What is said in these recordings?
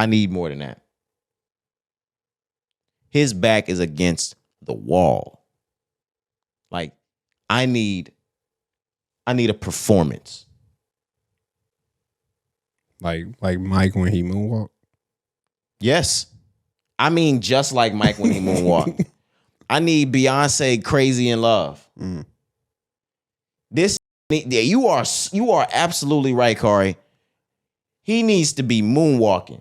I need more than that. His back is against the wall. Like, I need a performance. Like Mike when he moonwalked. Yes. I mean, just like Mike when he moonwalked. I need Beyonce Crazy in Love. You are absolutely right, Corey. He needs to be moonwalking.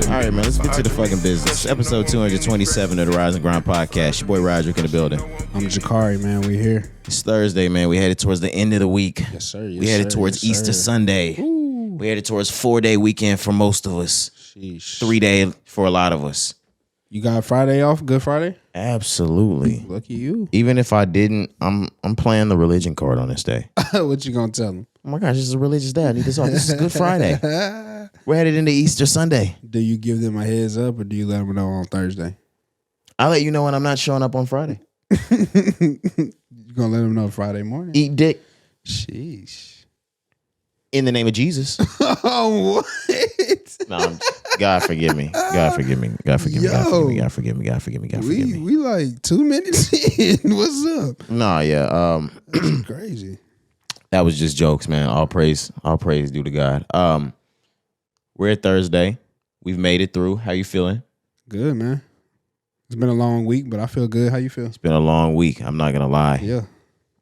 All right, man, let's get to the fucking business. Episode 227 of the Rise and Grind podcast. Your boy Roderick in the building. I'm Jakari, man. We here. It's Thursday, man. We headed towards the end of the week. Yes, sir. We headed towards Easter Sunday. Ooh. We headed towards 4-day weekend for most of us. Sheesh. 3-day for a lot of us. You got Friday off? Good Friday? Absolutely. Lucky you. Even if I didn't, I'm playing the religion card on this day. What you gonna tell them? Oh my gosh, this is a religious day. I need this off. This is Good Friday. We're headed into Easter Sunday. Do you give them a heads up or do you let them know on Thursday? I'll let you know when I'm not showing up on Friday. You gonna let them know Friday morning? Eat dick. Sheesh. In the name of Jesus. Oh, what? No, God forgive me. God forgive me. God forgive me. God forgive me. God forgive me. God forgive me. God forgive me. We like 2 minutes in. What's up? Nah, yeah. That's crazy. That was just jokes, man. All praise due to God. We're at Thursday. We've made it through. How you feeling? Good, man. It's been a long week, but I feel good. How you feel? It's been a long week. I'm not gonna lie. Yeah.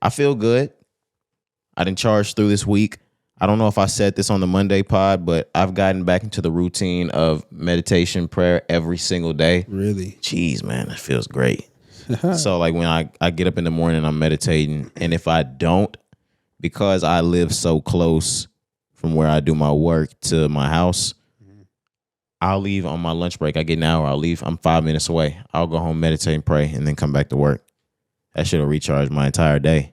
I feel good. I didn't charge through this week. I don't know if I said this on the Monday pod, but I've gotten back into the routine of meditation, prayer every single day. Really? Jeez, man, it feels great. So like when I get up in the morning, I'm meditating. And if I don't, because I live so close from where I do my work to my house, I'll leave on my lunch break. I get an hour. I'll leave. I'm 5 minutes away. I'll go home, meditate and pray, and then come back to work. That shit'll recharge my entire day.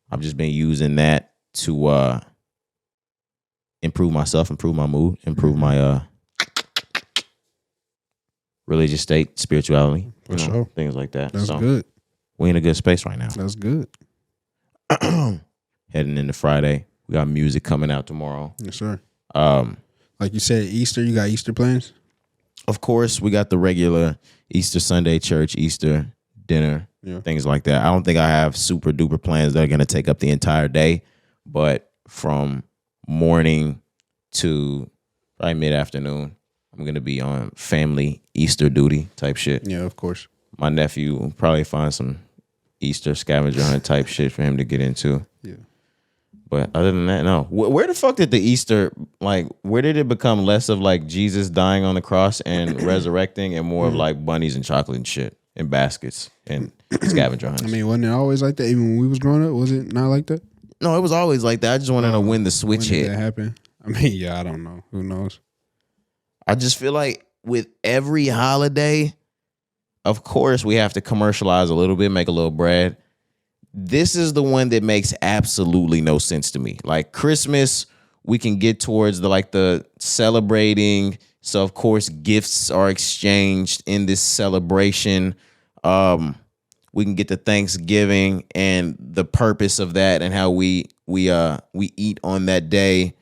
I've just been using that to improve myself, improve my mood, improve my religious state, spirituality, For sure. things like that. That's good. We in a good space right now. That's good. Heading into Friday. We got music coming out tomorrow. Yes, sir. Like you said, Easter, you got Easter plans? Of course, we got the regular Easter Sunday church, Easter dinner, things like that. I don't think I have super duper plans that are going to take up the entire day, but from morning to probably mid-afternoon, I'm going to be on family Easter duty type shit. Yeah, of course. My nephew will probably find some Easter scavenger hunt type shit for him to get into. Yeah. But other than that, no. Where the fuck did the Easter, like, where did it become less of like Jesus dying on the cross and resurrecting and more of like bunnies and chocolate and shit and baskets and scavenger hunts? I mean, wasn't it always like that? Even when we was growing up, was it not like that? No, it was always like that. I just want to know when the switch When did hit. that happen? I mean, yeah, I don't know. Who knows? I just feel like with every holiday, of course, we have to commercialize a little bit, make a little bread. This is the one that makes absolutely no sense to me. Like Christmas, we can get towards the celebrating. So of course, gifts are exchanged in this celebration. We can get to Thanksgiving and the purpose of that and how we eat on that day.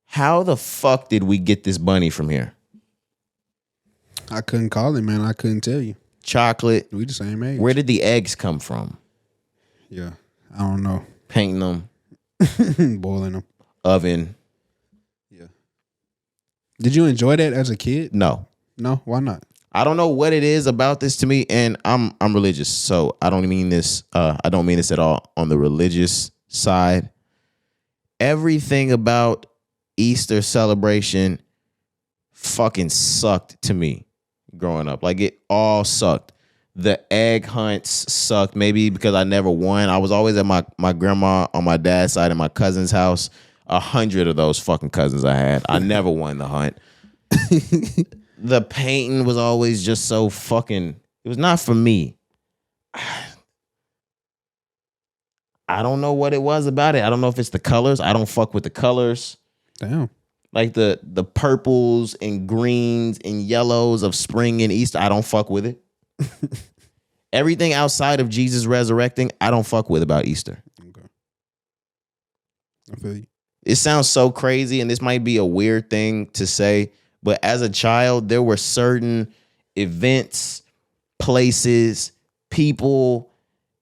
How the fuck did we get this bunny from here? I couldn't call it, man. I couldn't tell you. Chocolate. We the same age. Where did the eggs come from? Yeah, I don't know. Painting them. Boiling them. Oven. Yeah. Did you enjoy that as a kid? No. No? Why not? I don't know what it is about this to me, and I'm religious, so I don't mean this. I don't mean this at all on the religious side. Everything about Easter celebration fucking sucked to me growing up. Like it all sucked. The egg hunts sucked. Maybe because I never won. I was always at my grandma on my dad's side and my cousin's house. 100 of those fucking cousins I had. I never won the hunt. The painting was always just so fucking. It was not for me. I don't know what it was about it. I don't know if it's the colors. I don't fuck with the colors. Damn. Like the purples and greens and yellows of spring and Easter. I don't fuck with it. Everything outside of Jesus resurrecting, I don't fuck with about Easter. Okay. I feel you. It sounds so crazy, and this might be a weird thing to say, but as a child, there were certain events, places, people,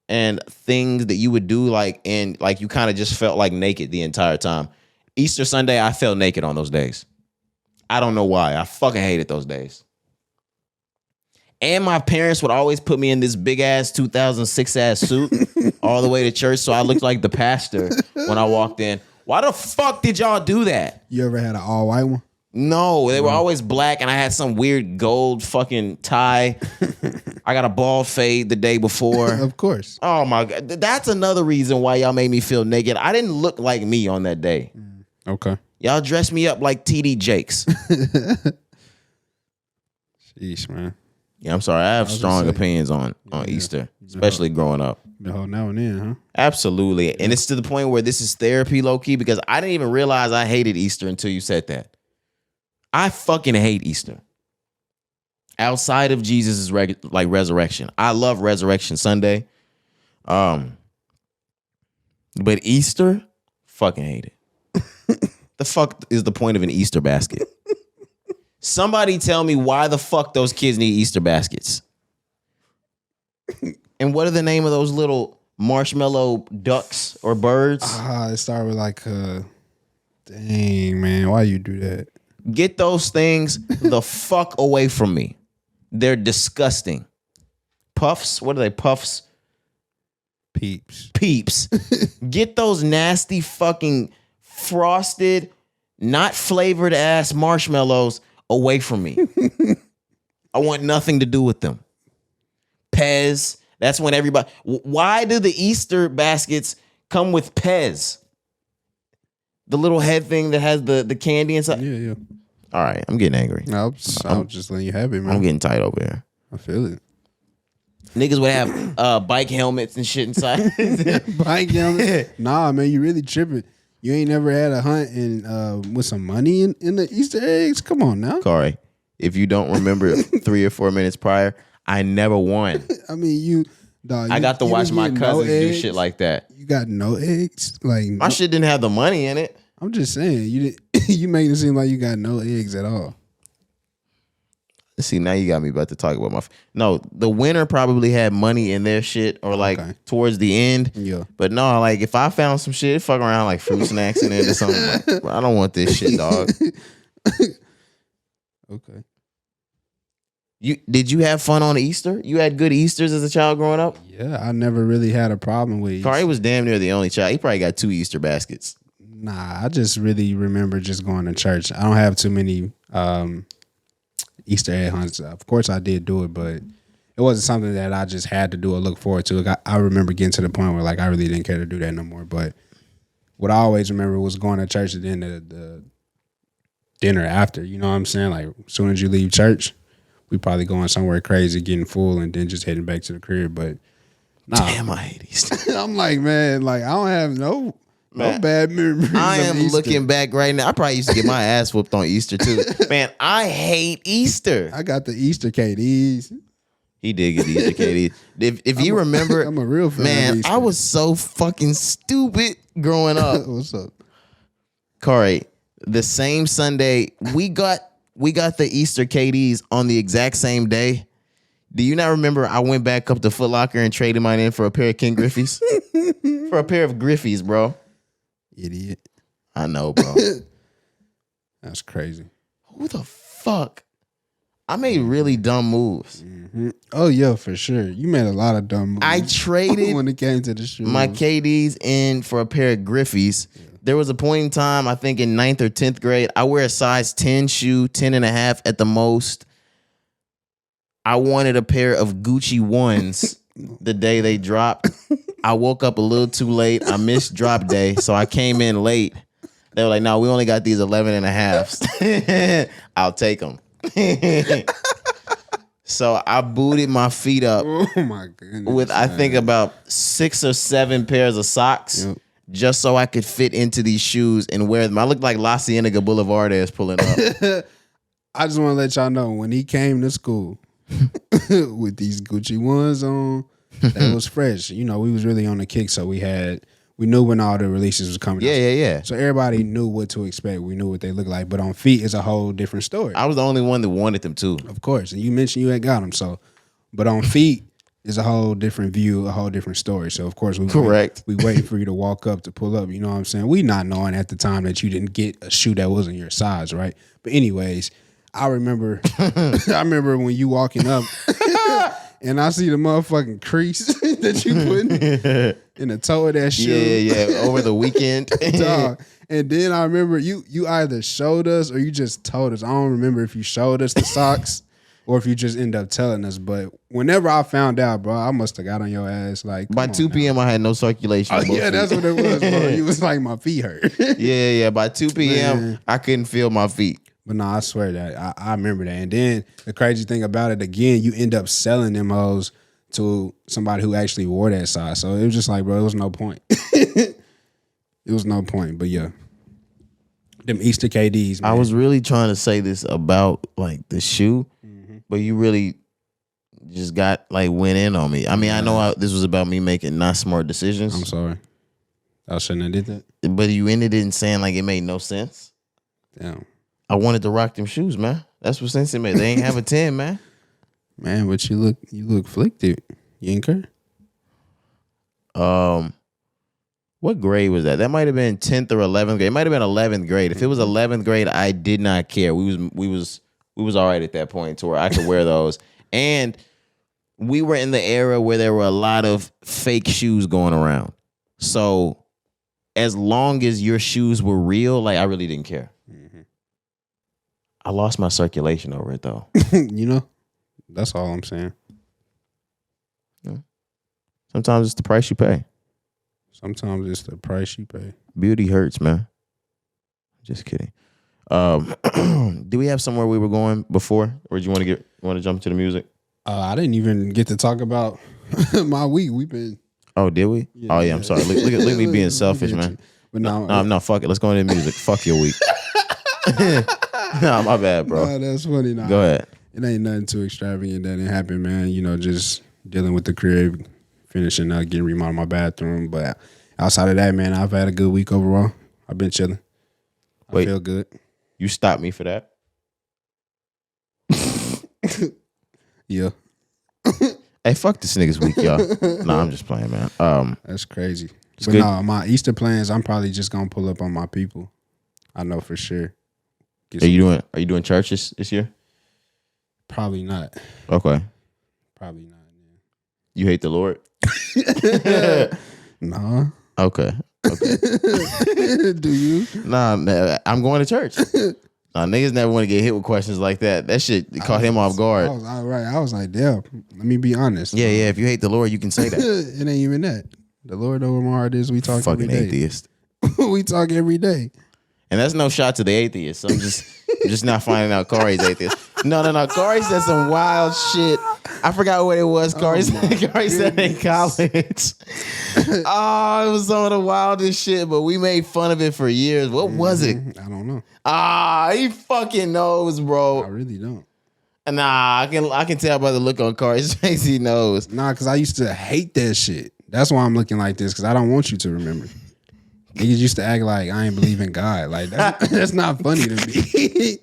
and things that you would do, and you kind of just felt like naked the entire time. Easter Sunday, I felt naked on those days. I don't know why. I fucking hated those days. And my parents would always put me in this big ass 2006 ass suit all the way to church, so I looked like the pastor when I walked in. Why the fuck did y'all do that? You ever had an all white one? No, they were always black, and I had some weird gold fucking tie. I got a bald fade the day before. Of course. Oh my God. That's another reason why y'all made me feel naked. I didn't look like me on that day. Okay. Y'all dressed me up like TD Jakes. Sheesh, man. Yeah, I'm sorry. I have strong opinions on Yeah. Easter, especially growing up. Been holding that one in, huh? Absolutely. And it's to the point where this is therapy, low-key, because I didn't even realize I hated Easter until you said that. I fucking hate Easter. Outside of Jesus' resurrection. I love Resurrection Sunday. But Easter, fucking hate it. The fuck is the point of an Easter basket? Somebody tell me why the fuck those kids need Easter baskets. And what are the name of those little marshmallow ducks or birds? It started with dang, man, why you do that? Get those things the fuck away from me. They're disgusting. Puffs? What are they? Puffs? Peeps. Peeps. Get those nasty fucking frosted, not flavored ass marshmallows away from me. I want nothing to do with them. Pez. That's when everybody. Why do the Easter baskets come with Pez? The little head thing that has the candy inside. Yeah. All right, I'm getting angry. I'm just letting you have it, man. I'm getting tight over here. I feel it. Niggas would have bike helmets and shit inside. Bike helmet? Nah, man, you really tripping. You ain't never had a hunt and with some money in the Easter eggs? Come on now. Corey, if you don't remember 3 or 4 minutes prior, I never won. I mean, I got to watch my cousins do shit like that. You got no eggs? My shit didn't have the money in it. I'm just saying, you making it seem like you got no eggs at all. See, now you got me about to talk about my. No, the winner probably had money in their shit or towards the end. Yeah. But no, if I found some shit, fuck around like fruit snacks in it or something. I don't want this shit, dog. Okay. Did you have fun on Easter? You had good Easters as a child growing up? Yeah, I never really had a problem with Easter. Corey was damn near the only child. He probably got 2 Easter baskets. Nah, I just really remember just going to church. I don't have too many Easter egg hunts. Of course, I did do it, but it wasn't something that I just had to do or look forward to. I remember getting to the point where I really didn't care to do that no more. But what I always remember was going to church at the end of the dinner after. You know what I'm saying? As soon as you leave church, we probably going somewhere crazy, getting full, and then just heading back to the crib. But nah. Damn, I hate Easter. I'm man, I don't have no bad memories. I am Easter. looking back right now. I probably used to get my ass whooped on Easter too. Man, I hate Easter. I got the Easter KDs. He did get the Easter KDs. If you remember, I'm a real fan. Man, of Easter. I was so fucking stupid growing up. What's up, Corey? The same Sunday we got the Easter KDs on the exact same day. Do you not remember? I went back up to Foot Locker and traded mine in for a pair of King Griffey's. For a pair of Griffey's, bro. Idiot. I know, bro. That's crazy. Who the fuck? I made really dumb moves. Mm-hmm. Oh yeah, for sure. You made a lot of dumb moves. I traded when it came to the shoes. my KDs in for a pair of Griffey's. Yeah. There was a point in time, I think in 9th or 10th grade, I wear a size 10 shoe, 10 and a half at the most. I wanted a pair of Gucci ones the day they dropped. I woke up a little too late. I missed drop day, so I came in late. They were like, no, we only got these 11 and a halves. I'll take them. So I booted my feet up. Oh my goodness. With, I think, about 6 or 7 pairs of socks. Yep. Just so I could fit into these shoes and wear them. I looked like La Cienega Boulevard as pulling up. I just want to let y'all know, when he came to school with these Gucci ones on, that was fresh. You know, we was really on the kick, so we had we knew when all the releases was coming Yeah, out. yeah. So everybody knew what to expect. We knew what they looked like. But on feet is a whole different story. I was the only one that wanted them too. Of course. And you mentioned you had got them. So, but on feet is a whole different view, a whole different story. So of course Correct. We waiting for you to walk up to pull up. You know what I'm saying? We not knowing at the time that you didn't get a shoe that wasn't your size, right? But anyways, I remember when you walking up and I see the motherfucking crease that you put in the toe of that shoe. Yeah. Over the weekend. Dog. And then I remember you either showed us or you just told us. I don't remember if you showed us the socks or if you just end up telling us. But whenever I found out, bro, I must have got on your ass. Like By 2 p.m., I had no circulation. Oh, yeah, that's what it was, bro. You was like, my feet hurt. Yeah. By 2 p.m., Man. I couldn't feel my feet. But no, I swear that I remember that. And then the crazy thing about it, again, you end up selling them hoes to somebody who actually wore that size. So it was just like, bro, it was no point. It was no point. But yeah, them Easter KDs, man. I was really trying to say this about like the shoe, but you really just went in on me. I mean, I know this was about me making not smart decisions. I'm sorry. I shouldn't have did that. But you ended it in saying like it made no sense. Damn. I wanted to rock them shoes, man. That's what sense it made. They ain't have a 10, man. Man, but you look flicked. You ain't care? What grade was that? That might have been 10th or 11th grade. It might have been 11th grade. If it was 11th grade, I did not care. We was all right at that point to where I could wear those. And we were in the era where there were a lot of fake shoes going around. So as long as your shoes were real, like I really didn't care. I lost my circulation over it though. You know, that's all I'm saying. Sometimes it's the price you pay. Sometimes it's the price you pay. Beauty hurts, man. Just kidding. Do we have somewhere we were going before, or do you want to jump to the music? I didn't even get to talk about my week. We've been. Oh, did we? Yeah, oh yeah, I'm sorry. Look at me being selfish, man. But No, fuck it. Let's go into the music. Fuck your week. Nah, my bad, bro. No, that's funny. Nah, Go ahead. It ain't nothing too extravagant that didn't happen, man. You know, just dealing with the crib, finishing up, getting remodeled my bathroom. But outside of that, man, I've had a good week overall. I've been chilling. I feel good. You stopped me for that? Yeah. Hey, fuck this nigga's week, y'all. Nah, I'm just playing, man. That's crazy. But good. no, my Easter plans, I'm probably just gonna pull up on my people. I know for sure. Are you doing church this year? Probably not. Okay. Probably not. You hate the Lord? Nah. Okay. Do you? Nah, I'm going to church. Nah, niggas never want to get hit with questions like that. That shit caught him off guard. I was like, damn, let me be honest. Yeah. If you hate the Lord, you can say that. It ain't even that. The Lord over my heart is we talk Fucking every day. atheist. We talk every day. And that's no shot to the atheists. I'm just not finding out Kari's atheist. No. Kari said some wild shit. I forgot what it was. Kari said in college. Oh, it was some of the wildest shit, but we made fun of it for years. What was it? I don't know. He fucking knows, I bro. really don't. Nah, I can tell by the look on Kari's face he knows. Nah, because I used to hate that shit. That's why I'm looking like this, because I don't want you to remember. Niggas used to act like I ain't believe in God. Like, that's not funny to me.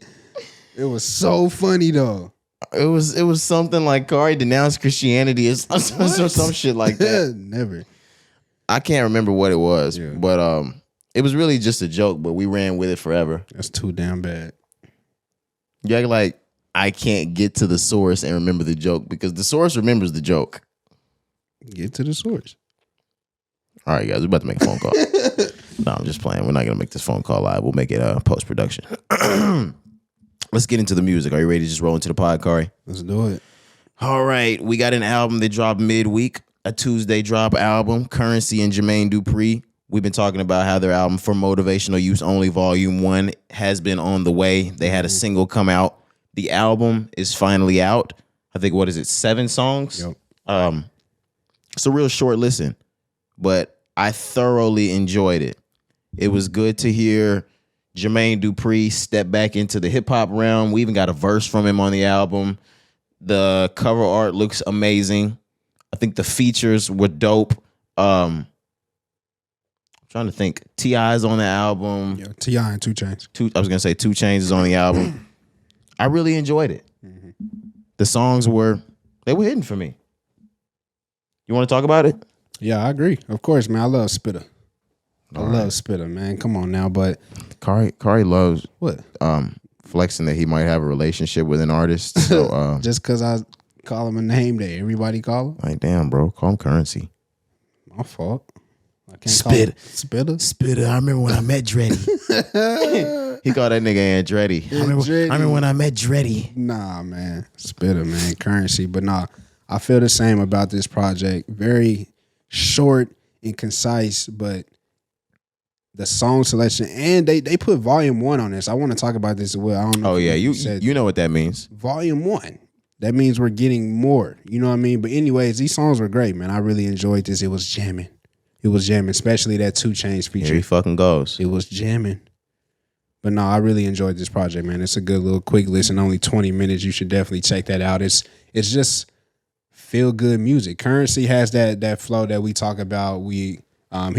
It was so funny, though. It was something like Kari denounced Christianity or some shit like that. Never. I can't remember what it was, Yeah. but it was really just a joke, but we ran with it forever. That's too damn bad. You act like I can't get to the source and remember the joke because the source remembers the joke. Get to the source. All right, guys, we're about to make a phone call. No, I'm just playing. We're not going to make this phone call live. We'll make it post-production. Let's get into the music. Are you ready to just roll into the pod, Kari? Let's do it. All right. We got an album that dropped midweek, a Tuesday drop album, Currency and Jermaine Dupri. We've been talking about how their album For Motivational Use Only Volume 1 has been on the way. They had a single come out. The album is finally out. I think, 7 songs? Yep. It's a real short listen, but I thoroughly enjoyed it. It was good to hear Jermaine Dupri step back into the hip-hop realm. We even got a verse from him on the album. The cover art looks amazing. I think the features were dope. trying to think. T.I.'s on the album. Yeah, T.I. and 2 Chainz. I was gonna say 2 Chainz is on the album. I really enjoyed it. The songs were hidden for me. You want to talk about it? Yeah, I agree. Of course, man. I love Spitta. I love Spitta, man. Come on now, but Kari loves what? Flexing that he might have a relationship with an artist. So just because I call him a name that everybody call him? like, damn, bro, call him Currency. My fault. I can't Spitta. call him Spitta. Spitta. I remember when I met Dreddy. He called that nigga Andretti. I remember when I met Dreddy. Nah, man. Spitta, man. Currency. But nah, I feel the same about this project. Very short and concise, but the song selection, and they put volume 1 on this. I want to talk about this as well. I don't know. Oh yeah, you know what that means. Volume 1. That means we're getting more. You know what I mean? But anyways, these songs were great, man. I really enjoyed this. It was jamming. It was jamming, especially that 2 Chainz feature. Here he fucking goes. It was jamming. But no, I really enjoyed this project, man. It's a good little quick listen, only 20 minutes. You should definitely check that out. It's just feel good music. Currency has that flow that we talk about. He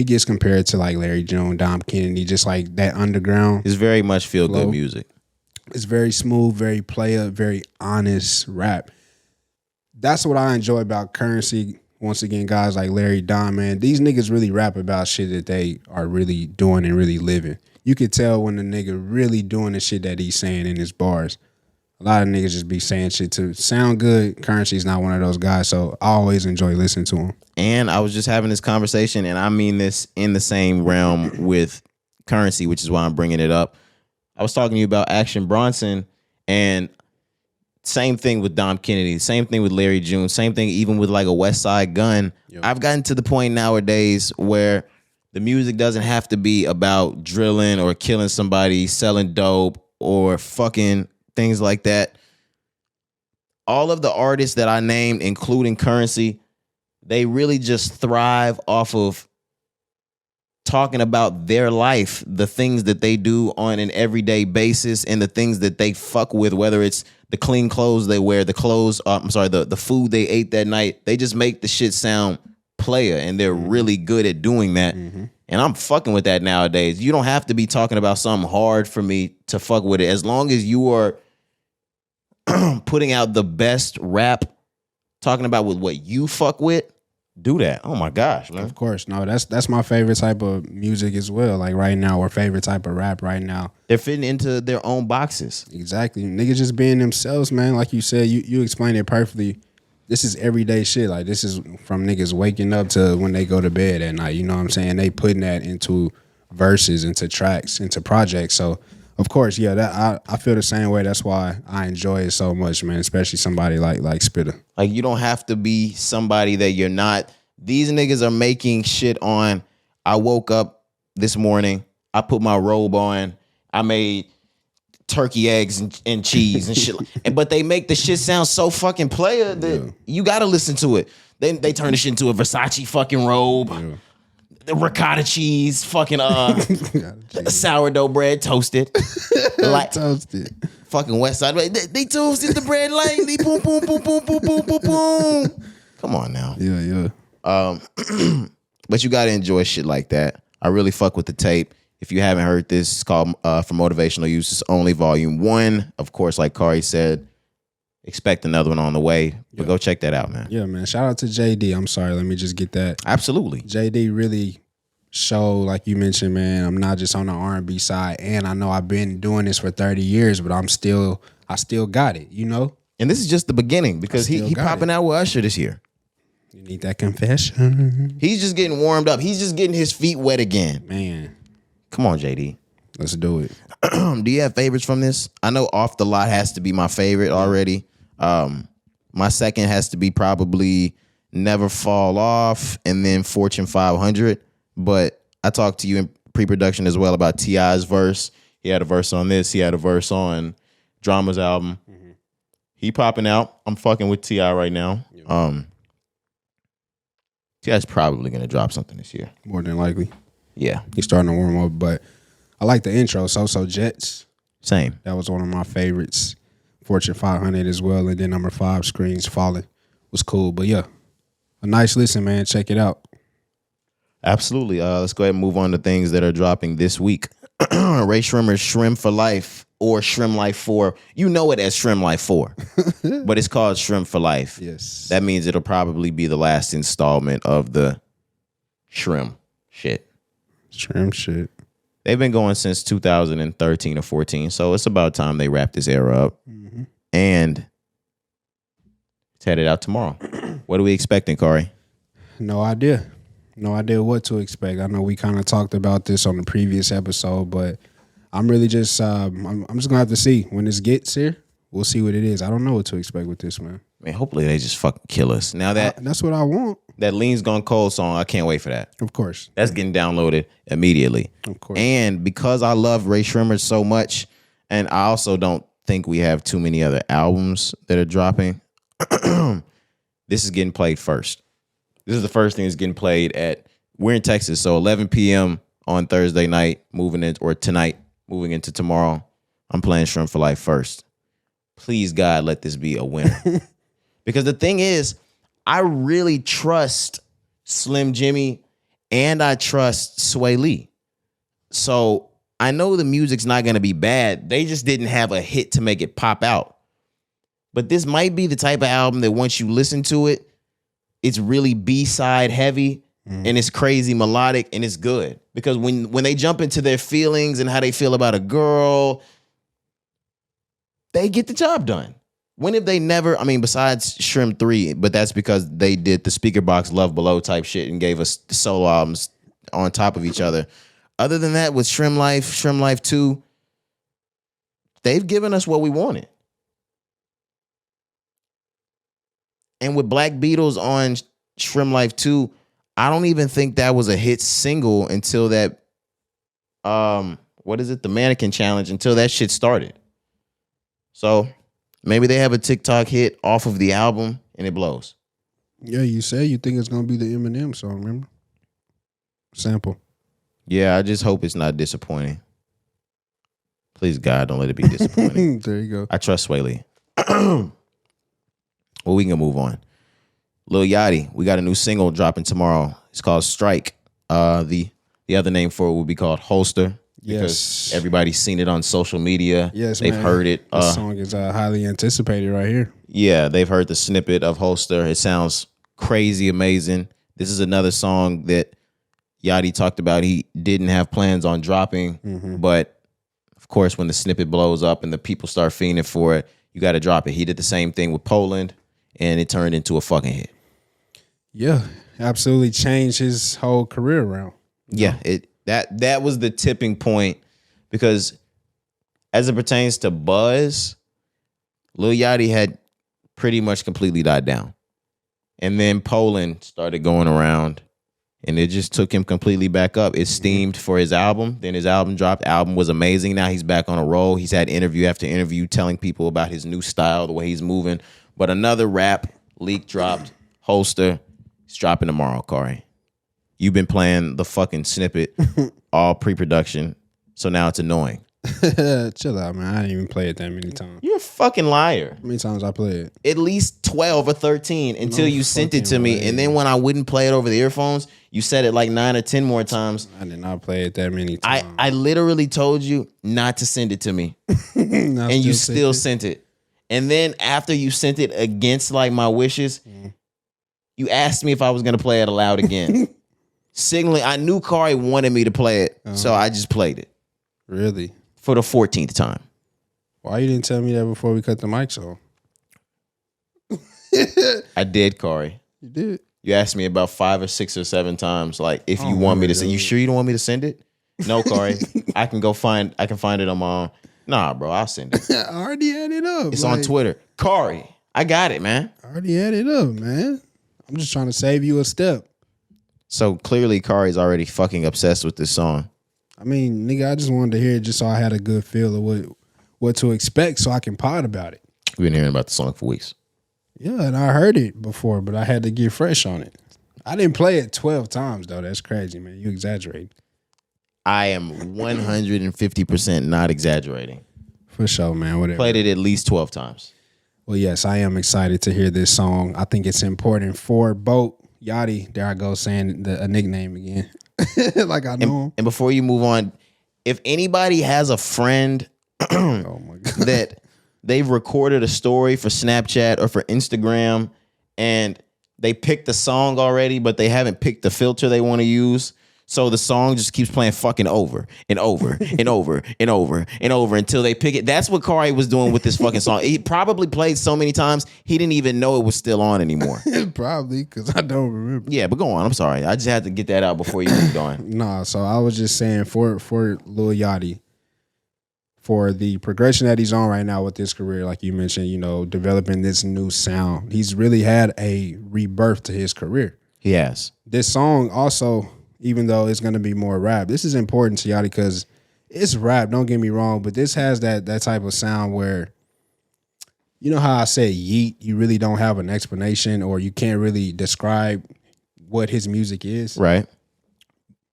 gets compared to like Larry June, Dom Kennedy, just like that underground. It's very much feel flow. good music. It's very smooth, very player, very honest rap. That's what I enjoy about Currency. Once again, guys like Larry, Dom, man, these niggas really rap about shit that they are really doing and really living. You could tell when the nigga really doing the shit that he's saying in his bars. A lot of niggas just be saying shit to sound good. Currency's not one of those guys, so I always enjoy listening to him. And I was just having this conversation, and I mean this in the same realm with Currency, which is why I'm bringing it up. I was talking to you about Action Bronson, and same thing with Dom Kennedy, same thing with Larry June, same thing even with like a West Side Gun. Yep. I've gotten to the point nowadays where the music doesn't have to be about drilling or killing somebody, selling dope, or fucking things like that. All of the artists that I named, including Currency, they really just thrive off of talking about their life, the things that they do on an everyday basis, and the things that they fuck with, whether it's the clean clothes they wear, the food they ate that night. They just make the shit sound player, and they're really good at doing that. Mm-hmm. And I'm fucking with that nowadays. You don't have to be talking about something hard for me to fuck with it. As long as you are putting out the best rap, talking about with what you fuck with, do that. Oh my gosh, man. Of course. No, that's my favorite type of music as well. Like right now, or favorite type of rap right now. They're fitting into their own boxes. Exactly. Niggas just being themselves, man. Like you said, you explained it perfectly. This is everyday shit. Like this is from niggas waking up to when they go to bed at night. You know what I'm saying? They putting that into verses, into tracks, into projects. So of course, yeah, that I feel the same way. That's why I enjoy it so much, man. Especially somebody like Spitta. Like you don't have to be somebody that you're not. These niggas are making shit on. I woke up this morning. I put my robe on. I made turkey eggs and cheese and shit. But they make the shit sound so fucking player that you gotta listen to it. Then they turn the shit into a Versace fucking robe. Yeah. The ricotta cheese, fucking sourdough bread toasted. Toasted. Fucking West Side. They toasted the bread lightly. Boom, boom, boom, boom, boom, boom, boom, boom. Come on now. Yeah. But you gotta enjoy shit like that. I really fuck with the tape. If you haven't heard this, it's called For Motivational Use. It's only volume 1. Of course, like Kari said, expect another one on the way. But go check that out, man. Yeah, man. Shout out to JD. I'm sorry. Let me just get that. Absolutely. JD really showed, like you mentioned, man, I'm not just on the R&B side. And I know I've been doing this for 30 years, but I still got it, you know? And this is just the beginning because he popping out with Usher this year. You need that confession. He's just getting warmed up. He's just getting his feet wet again. Man. Come on, JD. Let's do it. Do you have favorites from this? I know Off the Lot has to be my favorite already. My second has to be probably Never Fall Off and then Fortune 500. But I talked to you in pre-production as well about T.I.'s verse. He had a verse on this. He had a verse on Drama's album. Mm-hmm. He popping out. I'm fucking with T.I. right now. Yeah. T.I.'s probably going to drop something this year. More than likely. Yeah. He's starting to warm up, but I like the intro. So Jets. Same. That was one of my favorites. Fortune 500 as well. And then number 5, Screens Falling was cool. But yeah, a nice listen, man. Check it out. Absolutely. Let's go ahead and move on to things that are dropping this week. Ray Shrimmer's Shrimp for Life or Shrimp Life 4. You know it as Shrimp Life 4, but it's called Shrimp for Life. Yes. That means it'll probably be the last installment of the Shrimp shit. Shrimp shit. They've been going since 2013 or 14, so it's about time they wrap this era up. And it's headed out tomorrow. What are we expecting, Corey? No idea. No idea what to expect. I know we kind of talked about this on the previous episode, but I'm really just I'm just gonna have to see when this gets here. We'll see what it is. I don't know what to expect with this, man. Man, hopefully they just fucking kill us. Now That's what I want. that Lean's Gone Cold song, I can't wait for that. Of course. That's getting downloaded immediately. Of course. And because I love Ray Shrimmer so much, and I also don't think we have too many other albums that are dropping, this is getting played first. This is the first thing that's getting played we're in Texas, so 11 p.m. on Thursday night, tonight, moving into tomorrow. I'm playing Shrimp for Life first. Please, God, let this be a winner. Because the thing is, I really trust Slim Jimmy and I trust Sway Lee. So I know the music's not going to be bad. They just didn't have a hit to make it pop out. But this might be the type of album that once you listen to it, it's really B-side heavy and it's crazy melodic and it's good. Because when they jump into their feelings and how they feel about a girl, they get the job done. When have they never, besides Shrimp 3, but that's because they did the speaker box Love Below type shit and gave us solo albums on top of each other. Other than that, with Shrimp Life 2, they've given us what we wanted. And with Black Beatles on Shrimp Life 2, I don't even think that was a hit single until that, the Mannequin Challenge, until that shit started. So maybe they have a TikTok hit off of the album and it blows. Yeah, you say you think it's going to be the Eminem song, remember? Sample. Yeah, I just hope it's not disappointing. Please, God, don't let it be disappointing. There you go. I trust Sway Lee. Well, we can move on. Lil Yachty, we got a new single dropping tomorrow. It's called Strike. The other name for it would be called Holster. Because everybody's seen it on social media. Yes, they've heard it. This song is highly anticipated right here. Yeah, they've heard the snippet of Holster. It sounds crazy amazing. This is another song that Yachty talked about he didn't have plans on dropping. But, of course, when the snippet blows up and the people start fiending for it, you got to drop it. He did the same thing with Poland, and it turned into a fucking hit. Yeah, absolutely changed his whole career around. Yeah, that was the tipping point, because as it pertains to buzz, Lil Yachty had pretty much completely died down. And then Poland started going around, and it just took him completely back up. It steamed for his album. Then his album dropped. The album was amazing. Now he's back on a roll. He's had interview after interview telling people about his new style, the way he's moving. But another rap leak dropped. Holster. It's dropping tomorrow, Corey. You've been playing the fucking snippet, all pre-production, so now it's annoying. Chill out, man. I didn't even play it that many times. You're a fucking liar. How many times I played it? At least 12 or 13 until you sent it to me. And then when I wouldn't play it over the earphones, you said it like 9 or 10 more times. I did not play it that many times. I literally told you not to send it to me. And you still sent it. And then after you sent it against like my wishes, you asked me if I was going to play it aloud again. Signaling, I knew Corey wanted me to play it, so I just played it. Really? For the 14th time. Why you didn't tell me that before we cut the mics off? I did, Corey. You did? You asked me about 5 or 6 or 7 times, like, if you want me to send. You sure you don't want me to send it? No, Corey. I can find it on my own. Nah, bro, I'll send it. I already had it up. It's on Twitter. Corey, I got it, man. I already had it up, man. I'm just trying to save you a step. So clearly Corey's already fucking obsessed with this song. I mean, nigga, I just wanted to hear it just so I had a good feel of what to expect so I can pod about it. We've been hearing about the song for weeks. Yeah, and I heard it before, but I had to get fresh on it. I didn't play it 12 times, though. That's crazy, man. You exaggerate. I am 150% not exaggerating. For sure, man. Whatever. Played it at least 12 times. Well, yes, I am excited to hear this song. I think it's important for both Yachty, there I go saying a nickname again. Like I know him. And before you move on, if anybody has a friend Oh my god. that they've recorded a story for Snapchat or for Instagram and they picked the song already, but they haven't picked the filter they want to use. So the song just keeps playing fucking over and over and over and over and over until they pick it. That's what Kari was doing with this fucking song. He probably played so many times, he didn't even know it was still on anymore. Probably, because I don't remember. Yeah, but go on. I'm sorry. I just had to get that out before you moved on. Nah, so I was just saying for Lil Yachty, for the progression that he's on right now with his career, like you mentioned, you know, developing this new sound, he's really had a rebirth to his career. He has. This song also, even though it's going to be more rap, this is important to Yachty because it's rap, don't get me wrong, but this has that type of sound where, you know how I said yeet, you really don't have an explanation or you can't really describe what his music is. Right.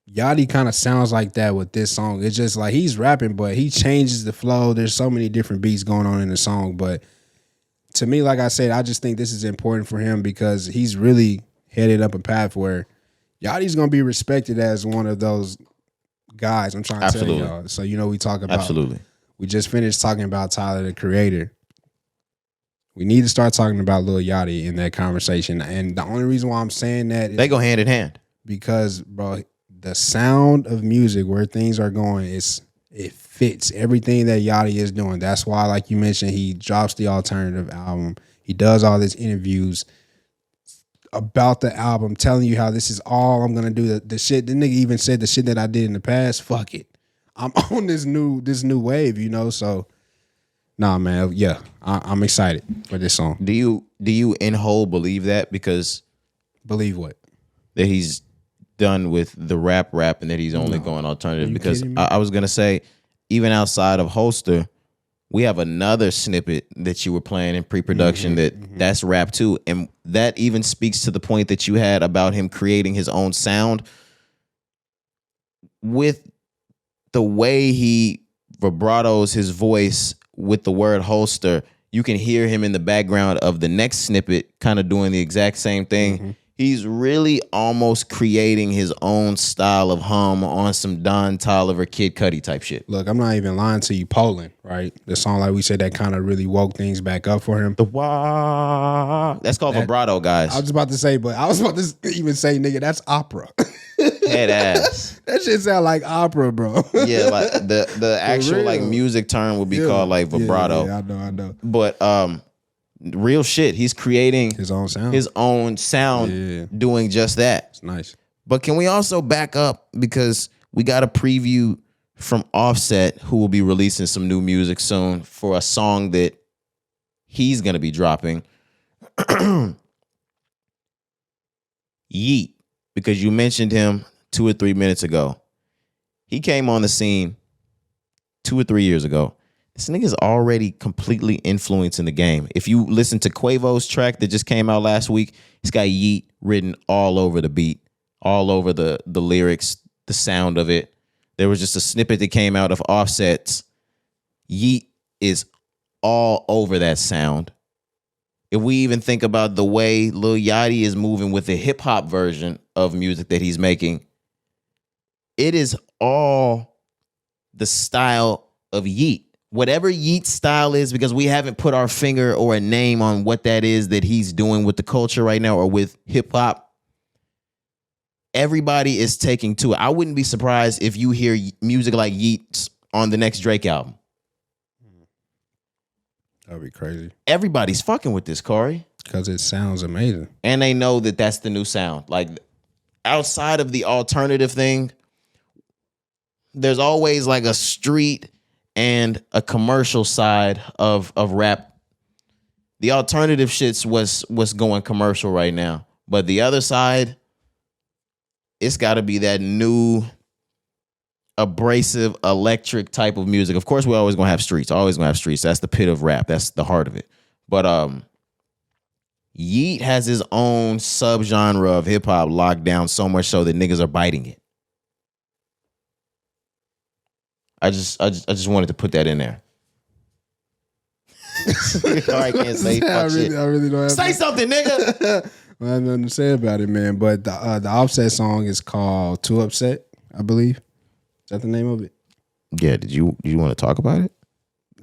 Yachty kind of sounds like that with this song. It's just like he's rapping, but he changes the flow. There's so many different beats going on in the song. But to me, like I said, I just think this is important for him because he's really headed up a path where Yachty's going to be respected as one of those guys. I'm trying to tell y'all. So, you know, we talk about, we just finished talking about Tyler, the Creator. We need to start talking about Lil Yachty in that conversation. And the only reason why I'm saying that is they go hand in hand. Because, bro, the sound of music, where things are going, it fits everything that Yachty is doing. That's why, like you mentioned, he drops the alternative album. He does all these interviews about the album, telling you how this is all I'm gonna do. The shit, the nigga even said the shit that I did in the past, fuck it. I'm on this new wave, you know. So nah, man, yeah, I'm excited for this song. Do you in whole believe that? Because believe what? That he's done with the rap and that he's only going alternative. Because I was gonna say, even outside of Holster, we have another snippet that you were playing in pre-production that's rap too. And that even speaks to the point that you had about him creating his own sound. With the way he vibratos his voice with the word Holster, you can hear him in the background of the next snippet kind of doing the exact same thing. He's really almost creating his own style of hum on some Don Toliver, Kid Cudi type shit. Look, I'm not even lying to you. Poland, right? The song, like we said, that kind of really woke things back up for him. The wah. That's called vibrato, guys. I was about to say, but I was about to even say, nigga, that's opera. Head ass. That shit sound like opera, bro. Yeah, like the actual like music term would be called like vibrato. Yeah, I know. But real shit. He's creating his own sound. Doing just that. It's nice. But can we also back up, because we got a preview from Offset, who will be releasing some new music soon for a song that he's gonna be dropping. Yeat, because you mentioned him 2 or 3 minutes ago. He came on the scene 2 or 3 years ago. This nigga's already completely influencing the game. If you listen to Quavo's track that just came out last week, he's got Yeat written all over the beat, all over the lyrics, the sound of it. There was just a snippet that came out of Offset's. Yeat is all over that sound. If we even think about the way Lil Yachty is moving with the hip hop version of music that he's making, it is all the style of Yeat. Whatever Yeat's style is, because we haven't put our finger or a name on what that is that he's doing with the culture right now or with hip hop, everybody is taking to it. I wouldn't be surprised if you hear music like Yeat's on the next Drake album. That'd be crazy. Everybody's fucking with this, Corey. Because it sounds amazing. And they know that that's the new sound. Like, outside of the alternative thing, there's always like a street and a commercial side of rap. The alternative shit's what's going commercial right now. But the other side, it's got to be that new abrasive electric type of music. Of course, we're always going to have streets. Always going to have streets. That's the pit of rap. That's the heart of it. But Yeat has his own subgenre of hip hop locked down so much so that niggas are biting it. I just wanted to put that in there. I can't say fuck shit. I really don't have say something, nigga. I have nothing to say about it, man. But the Offset song is called "Too Upset," I believe. Is that the name of it? Yeah. Did you want to talk about it?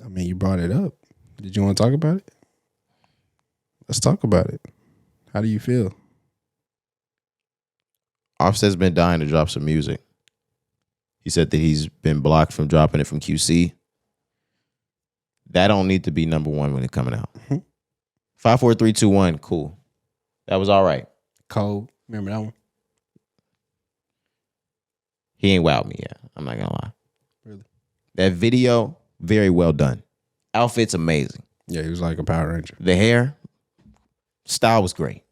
I mean, you brought it up. Did you want to talk about it? Let's talk about it. How do you feel? Offset's been dying to drop some music. He said that he's been blocked from dropping it from QC. That don't need to be number one when it's coming out. 5, 4, 3, 2, 1. Cool. That was all right. Cold. Remember that one? He ain't wowed me yet. I'm not gonna lie. Really? That video, very well done. Outfit's amazing. Yeah, he was like a Power Ranger. The hair, style was great.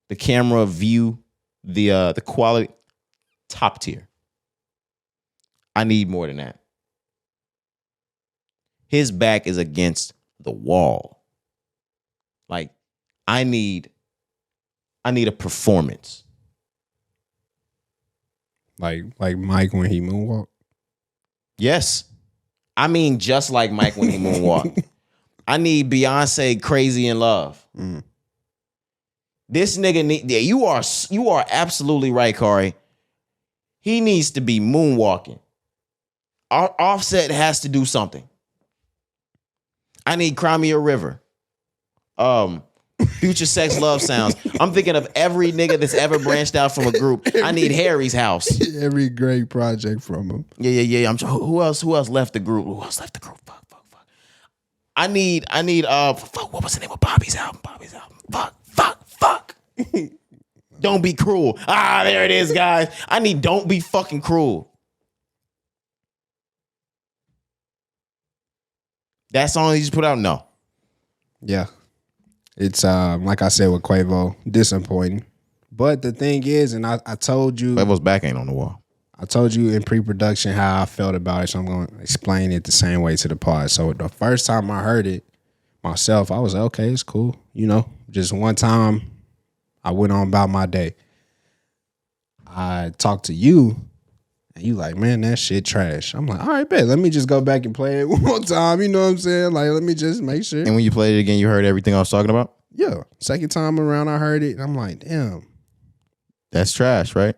The camera view, the quality, top tier. I need more than that. His back is against the wall. Like, I need a performance. Like Mike when he moonwalked. Yes. I mean, just like Mike when he moonwalked. I need Beyonce Crazy in Love. Mm. This nigga you are absolutely right, Kari. He needs to be moonwalking. Offset has to do something. I need Cry Me a River. Future Sex Love Sounds. I'm thinking of every nigga that's ever branched out from a group. I need Harry's House. Every great project from him. Yeah. Who else left the group? Fuck. I need fuck, what was the name of Bobby's album? Fuck. Don't Be Cruel. There it is, guys. I need Don't Be Fucking Cruel. That song he just put out? No. Yeah. It's like I said with Quavo, disappointing. But the thing is, and I told you, Quavo's back ain't on the wall. I told you in pre-production how I felt about it, so I'm going to explain it the same way to the pod. So the first time I heard it myself, I was like, okay, it's cool. You know, just one time I went on about my day. I talked to you, and you like, man, that shit trash. I'm like, all right, bet. Let me just go back and play it one more time. You know what I'm saying? Like, let me just make sure. And when you played it again, you heard everything I was talking about? Yeah. Second time around, I heard it, and I'm like, damn. That's trash, right?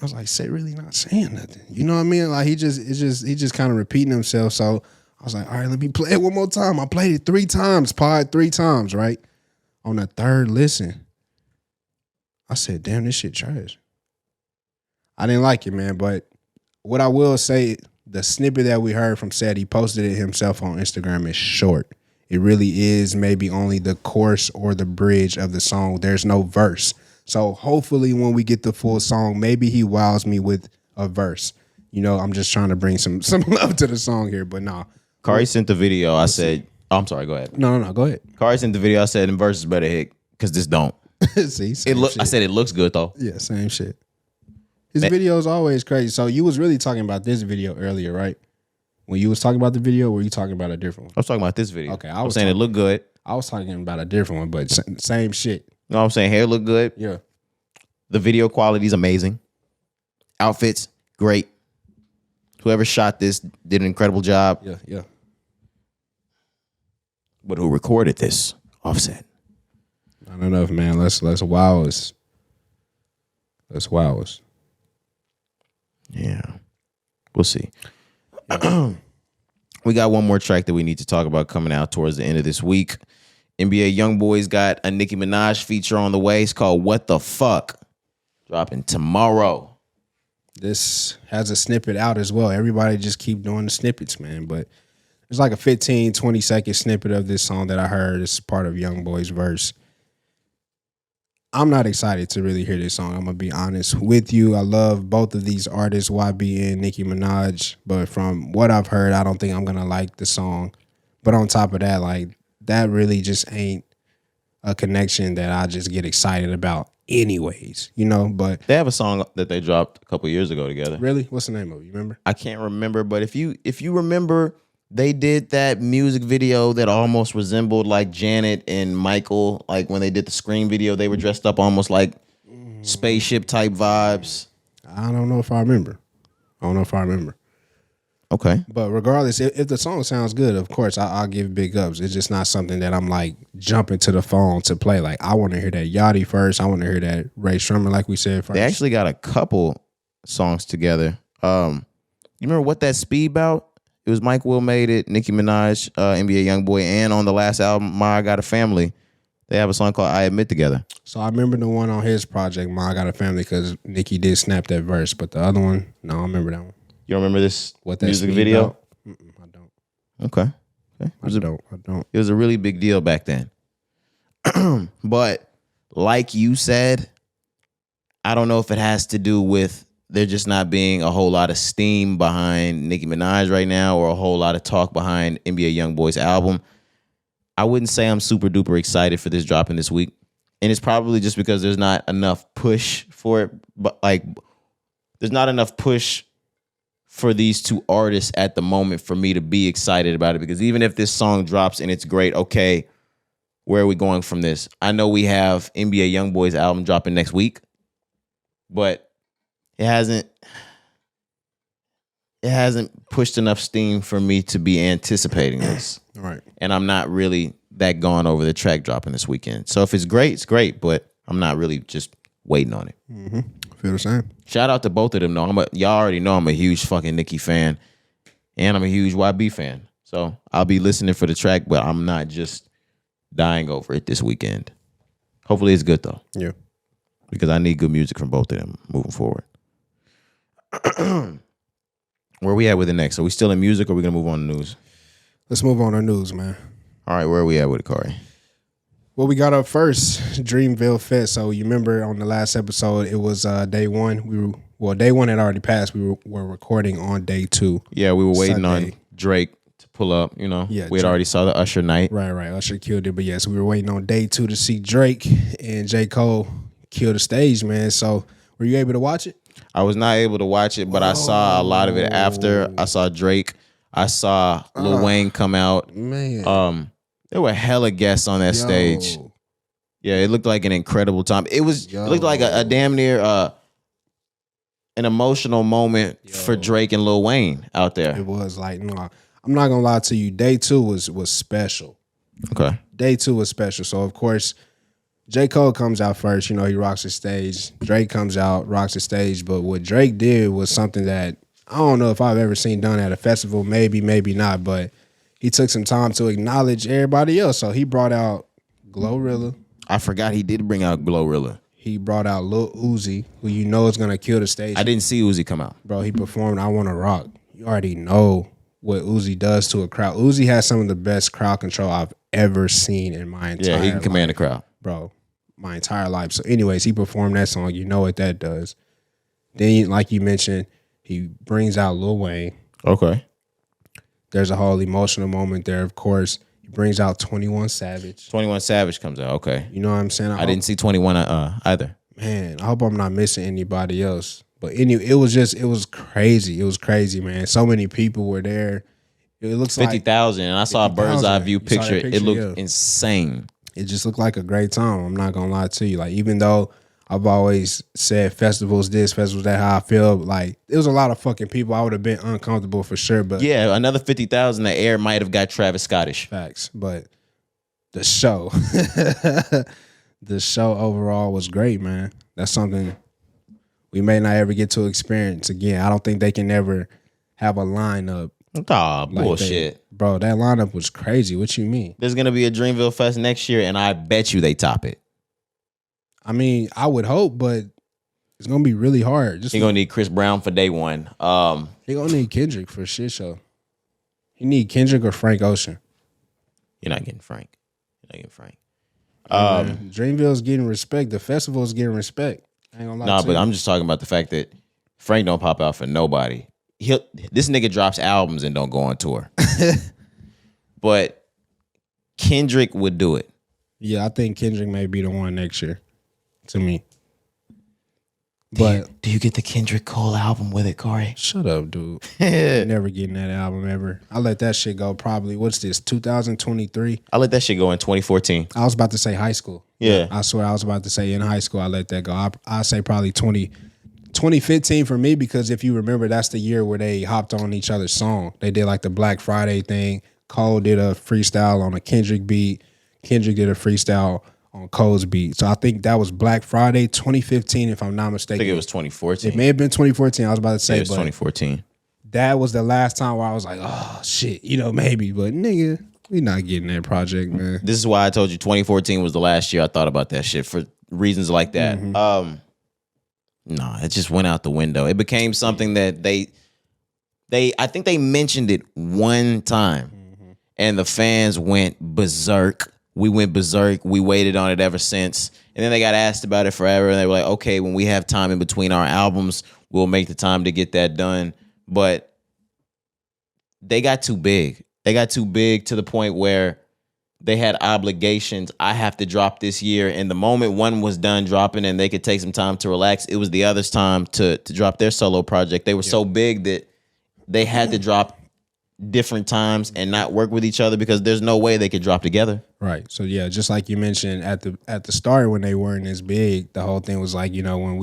I was like, Say really not saying nothing. You know what I mean? Like he just kind of repeating himself. So I was like, all right, let me play it one more time. I played it 3 times, pod 3 times, right? On the third listen, I said, damn, this shit trash. I didn't like it, man. But what I will say, the snippet that we heard from Seth, he posted it himself on Instagram, is short. It really is maybe only the chorus or the bridge of the song. There's no verse. So hopefully when we get the full song, maybe he wows me with a verse. You know, I'm just trying to bring some love to the song here, but nah. Kari sent the video. I said, I'm sorry, go ahead. No, go ahead. Kari sent the video. I said, them verses better hit, because this don't. See, shit. I said it looks good, though. Yeah, same shit. His video is always crazy. So you was really talking about this video earlier, right? When you was talking about the video, or were you talking about a different one? I was talking about this video. Okay, I was saying it looked good. I was talking about a different one, but same shit. You know what I'm saying? Hair looked good. Yeah. The video quality is amazing. Outfits, great. Whoever shot this did an incredible job. Yeah. But who recorded this? Offset. Not enough, man. Let's wow us. Let's wow us. Yeah. We'll see. We got one more track that we need to talk about coming out towards the end of this week. NBA YoungBoy's got a Nicki Minaj feature on the way. It's called What the Fuck. Dropping tomorrow. This has a snippet out as well. Everybody just keep doing the snippets, man. But there's like a 15, 20-second snippet of this song that I heard. It's part of YoungBoy's verse. I'm not excited to really hear this song. I'm going to be honest with you. I love both of these artists, YB and Nicki Minaj. But from what I've heard, I don't think I'm going to like the song. But on top of that, like, that really just ain't a connection that I just get excited about anyways, you know. But they have a song that they dropped a couple years ago together. Really? What's the name of it? You remember? I can't remember, but if you remember, they did that music video that almost resembled like Janet and Michael. Like when they did the Scream video, they were dressed up almost like spaceship type vibes. I don't know if I remember. Okay. But regardless, if the song sounds good, of course, I'll give big ups. It's just not something that I'm like jumping to the phone to play. Like, I want to hear that Yachty first. I want to hear that Ray Sherman, like we said first. They actually got a couple songs together. You remember What That Speed Bout? It was Mike Will made it, Nicki Minaj, NBA Youngboy, and on the last album, Ma I Got a Family, they have a song called I Admit Together. So I remember the one on his project, Ma I Got a Family, because Nicki did snap that verse. But the other one, no, I remember that one. You don't remember this What That music Speed video? Bout? I don't. Okay. I don't. It was a really big deal back then. But like you said, I don't know if it has to do with there just not being a whole lot of steam behind Nicki Minaj right now or a whole lot of talk behind NBA Youngboy's album. I wouldn't say I'm super duper excited for this dropping this week. And it's probably just because there's not enough push for it. But like, there's not enough push for these two artists at the moment for me to be excited about it. Because even if this song drops and it's great, okay, where are we going from this? I know we have NBA Youngboy's album dropping next week, but it hasn't pushed enough steam for me to be anticipating this. Right. And I'm not really that gone over the track dropping this weekend. So if it's great, but I'm not really just waiting on it. Mm-hmm. Feel the same. Shout out to both of them though. Y'all already know I'm a huge fucking Nicki fan, and I'm a huge YB fan. So I'll be listening for the track, but I'm not just dying over it this weekend. Hopefully it's good though. Yeah. Because I need good music from both of them moving forward. Where are we at with it next? Are we still in music or are we going to move on to news? Let's move on to news, man. All right, where are we at with it, Corey? Well, we got up first, Dreamville Fest. So you remember on the last episode, it was day one. Day one had already passed. We were recording on day two. Yeah, we were waiting Sunday. on Drake to pull up, you know. Yeah, we had Drake. already saw the Usher night. Right. Usher killed it. But yes, we were waiting on day two to see Drake, and J. Cole killed the stage, man. So were you able to watch it? I was not able to watch it, but I saw a lot of it after. I saw Drake. I saw Lil Wayne come out. Man. There were hella guests on that stage. Yeah, it looked like an incredible time. It looked like a damn near an emotional moment for Drake and Lil Wayne out there. It was like, no, I'm not gonna lie to you. Day two was special. Okay. Day two was special. So of course, J. Cole comes out first. You know, he rocks the stage. Drake comes out, rocks the stage. But what Drake did was something that I don't know if I've ever seen done at a festival. Maybe not. But he took some time to acknowledge everybody else. So he brought out Glorilla. I forgot he did bring out Glorilla. He brought out Lil Uzi, who you know is gonna kill the stage. I didn't see Uzi come out. Bro, he performed I Wanna Rock. You already know what Uzi does to a crowd. Uzi has some of the best crowd control I've ever seen in my entire life. Yeah, he can command the crowd. Bro, my entire life. So anyways, he performed that song. You know what that does. Then, like you mentioned, he brings out Lil Wayne. Okay. There's a whole emotional moment there, of course. He brings out 21 Savage. 21 Savage comes out. Okay. You know what I'm saying? I didn't see 21 either. Man, I hope I'm not missing anybody else. But anyway, it was crazy. It was crazy, man. So many people were there. It looks 50,000. And I saw a bird's eye view You saw that picture. It looked yeah. insane. It just looked like a great time. I'm not gonna lie to you. Like, even though I've always said festivals this, festivals that, how I feel, like, it was a lot of fucking people. I would have been uncomfortable for sure. But Yeah, another 50,000. The air might have got Travis Scottish. facts. But the show, the show overall was great, man. That's something we may not ever get to experience again. I don't think they can ever have a lineup. Aw, Like bullshit. Bro, that lineup was crazy. What you mean? There's going to be a Dreamville Fest next year, and I bet you they top it. I mean, I would hope, but it's gonna be really hard. You're going to need Chris Brown for day one. He gonna need Kendrick for shit show. He need Kendrick or Frank Ocean. You're not getting Frank. Dreamville's getting respect. The festival's getting respect. I ain't gonna lie No, to but you. I'm just talking about the fact that Frank don't pop out for nobody. This nigga drops albums and don't go on tour. But Kendrick would do it. Yeah, I think Kendrick may be the one next year. To me. But do you get the Kendrick Cole album with it, Corey? shut up, dude. I Never getting that album ever. I let that shit go probably, what's this, 2023? let that shit go in 2014. I was about to say high school. Yeah. I swear I was about to say in high school I let that go. I say probably 2015 for me, because if you remember, that's the year where they hopped on each other's song. They did like the Black Friday thing. Cole did a freestyle on a Kendrick beat. Kendrick did a freestyle on Cole's beat. So I think that was Black Friday 2015, if I'm not I mistaken. think it was 2014. It may have been 2014. I was about to say, It was but 2014. that was the last time where I was like, oh shit, maybe. But nigga, we not getting that project, man. This is why I told you 2014 was the last year I thought about that shit for reasons like that. No, it just went out the window. It became something that they I think they mentioned it one time, and the fans went berserk. We went berserk. We waited on it ever since. And then they got asked about it forever, and they were like, okay, when we have time in between our albums, we'll make the time to get that done. But they got too big. They got too big to the point where they had obligations. I have to drop this year. And the moment one was done dropping and they could take some time to relax, it was the other's time to drop their solo project. They were so big that they had to drop different times and not work with each other because there's no way they could drop together. Right. So yeah, just like you mentioned at the start when they weren't as big, the whole thing was like, when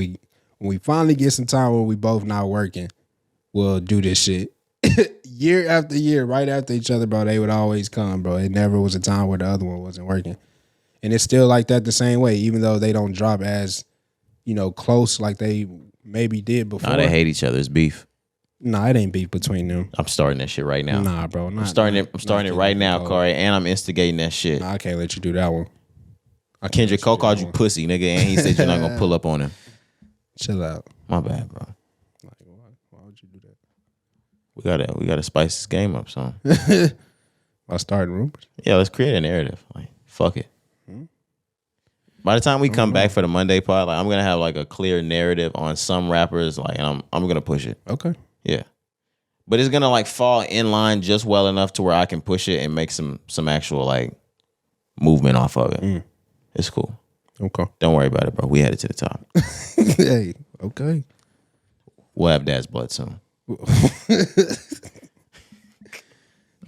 we finally get some time where we both not working, we'll do this shit. Year after year, right after each other, bro, they would always come, bro. It never was a time where the other one wasn't working. And it's still like that the same way, even though they don't drop as, close like they maybe did before. Nah, they hate each other. It's beef. Nah, it ain't beef between them. I'm starting that shit right now. Nah, bro. I'm starting it right now, Corey, and I'm instigating that shit. Nah, I can't let you do that one. Kendrick Cole called you pussy, nigga, and he said you're not gonna pull up on him. Chill out. My bad, bro. Like, why would you do that? We gotta spice this game up, son. By starting rumors? Yeah, let's create a narrative. Like, fuck it. By the time we come back for the Monday pod, like, I'm gonna have like a clear narrative on some rappers, like, and I'm gonna push it. Okay. Yeah. But it's gonna like fall in line just well enough to where I can push it and make some actual like movement off of it. It's cool. Okay. Don't worry about it, bro. We headed to the top. Hey, okay. We'll have Dad's blood soon.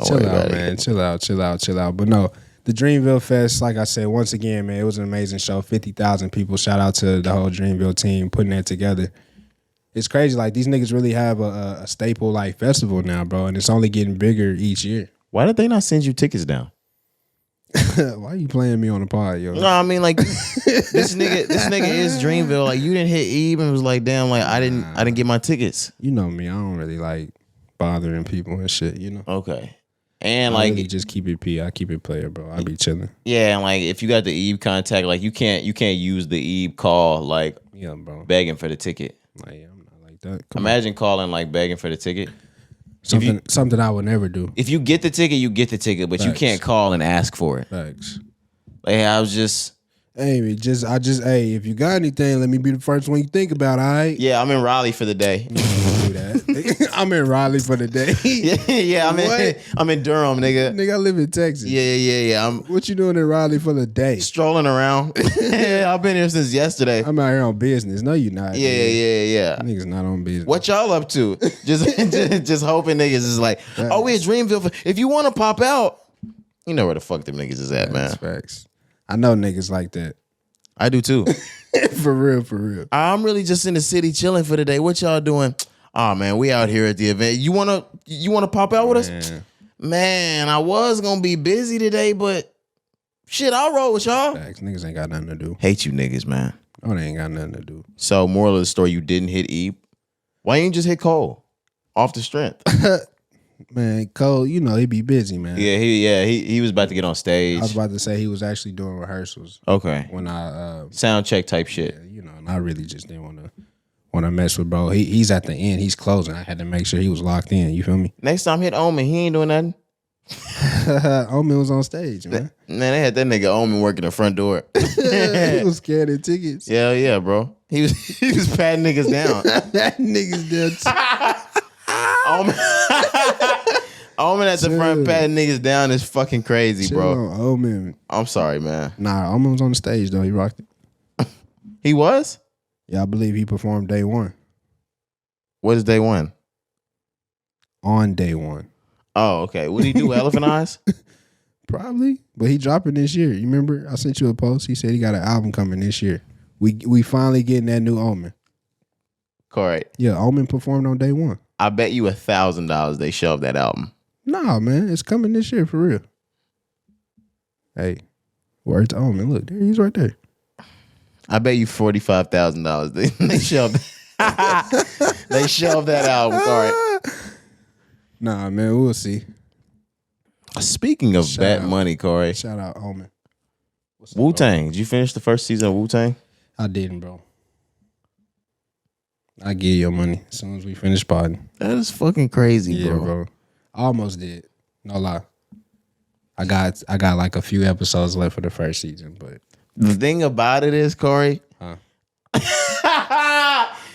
Chill out, man. Chill out. But no, the Dreamville Fest, like I said, once again, man, it was an amazing show. 50,000 people. Shout out to the whole Dreamville team putting that together. It's crazy. Like, these niggas really have a staple like festival now, bro, and it's only getting bigger each year. Why did they not send you tickets down? Why are you playing me on the pod, yo? No, I mean, like, this nigga is Dreamville. Like, you didn't hit Eve and was like, damn, like, I didn't get my tickets. You know me, I don't really like bothering people and shit, Okay. And I like, really just keep it P. I keep it player, bro. I be chilling. yeah, and like, if you got the Eve contact, like, you can't use the Eve call, like, Yeah, bro. begging for the ticket. Like, I'm not like that. Imagine calling, like, begging for the ticket. Something I would never do. If you get the ticket, you get the ticket, but you Facts. can't call and ask for it. Facts. Like, I was just, Hey, hey, if you got anything, let me be the first one you think about, all right? yeah, I'm in Raleigh for the day. Do that. I'm in Raleigh for the day. yeah, I'm in Durham, nigga. Nigga, I live in Texas. Yeah. I'm What you doing in Raleigh for the day? strolling around. Yeah, I've been here since yesterday. I'm out here on business. No, you're not. Yeah. Niggas not on business. What y'all up to? Just hoping niggas is like, oh, we at Dreamville. If you want to pop out, you know where the fuck them niggas is at, man. Facts. I know niggas like that. I do too. For real. I'm really just in the city chilling for the day. What y'all doing? Oh man, we out here at the event. You wanna pop out with us? Man, I was gonna be busy today, but shit, I'll roll with y'all. Facts. Niggas ain't got nothing to do. Hate you niggas, man. Oh, they ain't got nothing to do. So, moral of the story, you didn't hit Eve. Why you ain't just hit Cole off the strength? Man, Cole, he be busy, man. He was about to get on stage. I was about to say he was actually doing rehearsals. Okay. When I Sound check type shit. and I really just didn't want to mess with bro. He's at the end. He's closing. I had to make sure he was locked in. You feel me? Next time hit Omen, he ain't doing nothing. Omen was on stage, man. Man, they had that nigga Omen working the front door. He was scanning tickets. Yeah, bro. He was patting niggas down. That niggas down. Omen at the front patting niggas down is fucking crazy, bro. Omen. I'm sorry, man. Nah, Omen was on the stage though. He rocked it. He was? Yeah, I believe he performed day one. What is day one? On day one. Oh, okay. What did he do? Elephant Eyes? Probably, but he dropping this year. You remember? I sent you a post. He said he got an album coming this year. We finally getting that new Omen. Corey, Yeah, Omen performed on day one. I bet you $1,000 they shelved that album. Nah, man, it's coming this year for real. Hey, word to Omen. Look, there he's right there. I bet you $45,000 they shelved. They shelved that album, Corey. Nah, man, we'll see. Speaking of Shout bet out. money, Corey, Shout out Omen. What's up, Wu Tang. Did you finish the first season of Wu Tang? bro? I didn't, bro. I give you your money as soon as we finish potting. That is fucking crazy, Yeah, bro. I almost did. No lie. I got like a few episodes left for the first season, but The thing about it is, Corey. Huh?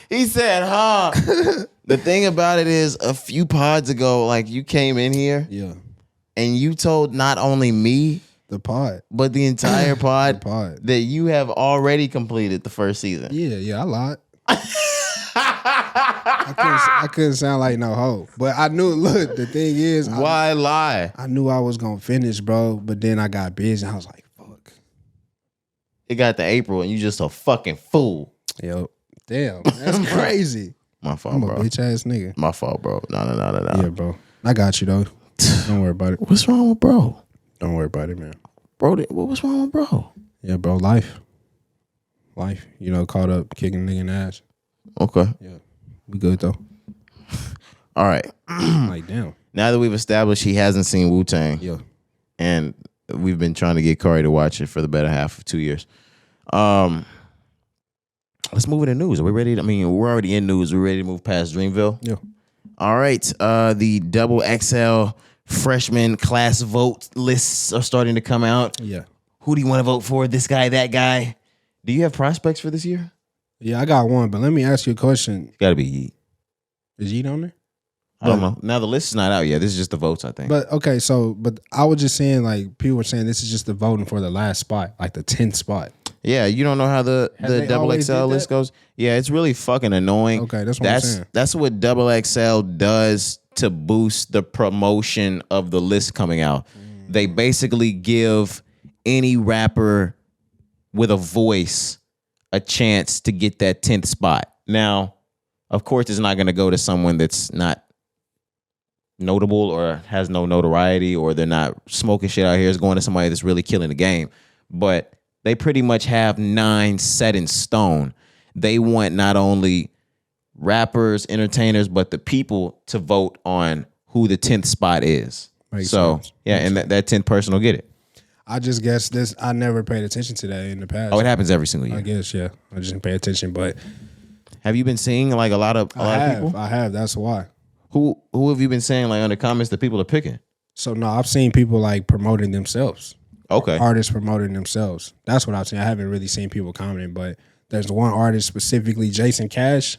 He said, huh? The thing about it is, a few pods ago, like you came in here yeah, and you told not only me, the pod. but the entire The pod pod. that you have already completed the first season. Yeah, I lied. I couldn't sound like no hoe. But I knew, look, the thing is, Why lie? I knew I was going to finish, bro. But then I got busy. I was like, fuck. It got to April and you just a fucking fool. Yo, damn. That's crazy. My fault, I'm a bro. bitch ass nigga. My fault, bro. No. Yeah, bro. I got you, though. Don't worry about it. What's wrong with bro? Don't worry about it, man. Bro, what's wrong with bro? Yeah, bro. Life. You know, caught up kicking nigga in the ass. Okay. Yeah. We good, though. All right. Like, damn. Now that we've established he hasn't seen Wu-Tang, Yeah. and we've been trying to get Corey to watch it for the better half of 2 years. Let's move into news. Are we ready? We're already in news. We're ready to move past Dreamville. Yeah. All right. The double XL freshman class vote lists are starting to come out. Yeah. Who do you want to vote for? This guy, that guy? Do you have prospects for this year? Yeah, I got one, but let me ask you a question. Got to be Yeet. Is Yeet on there? I don't know. Now the list is not out yet. This is just the votes, I think. But okay, but I was just saying, like, people were saying this is just the voting for the last spot, like the 10th spot. Yeah, you don't know how the they double always XL did list that? goes. Yeah, it's really fucking annoying. Okay, that's what I'm saying. That's what double XL does to boost the promotion of the list coming out. They basically give any rapper with a voice a chance to get that 10th spot. Now, of course, it's not going to go to someone that's not notable or has no notoriety or they're not smoking shit out here. It's going to somebody that's really killing the game. But they pretty much have 9 set in stone. They want not only rappers, entertainers, but the people to vote on who the 10th spot is. Makes so, sense. yeah, and that 10th person will get it. I just guess this. I never paid attention to that in the past. Oh, it happens every single year. I guess, yeah. I just didn't pay attention, but Have you been seeing like a lot of people? I have. That's why. Who have you been saying like under comments that people are picking? So no, I've seen people like promoting themselves. Okay. Artists promoting themselves. That's what I've seen. I haven't really seen people commenting, but there's one artist specifically, Jason Cash,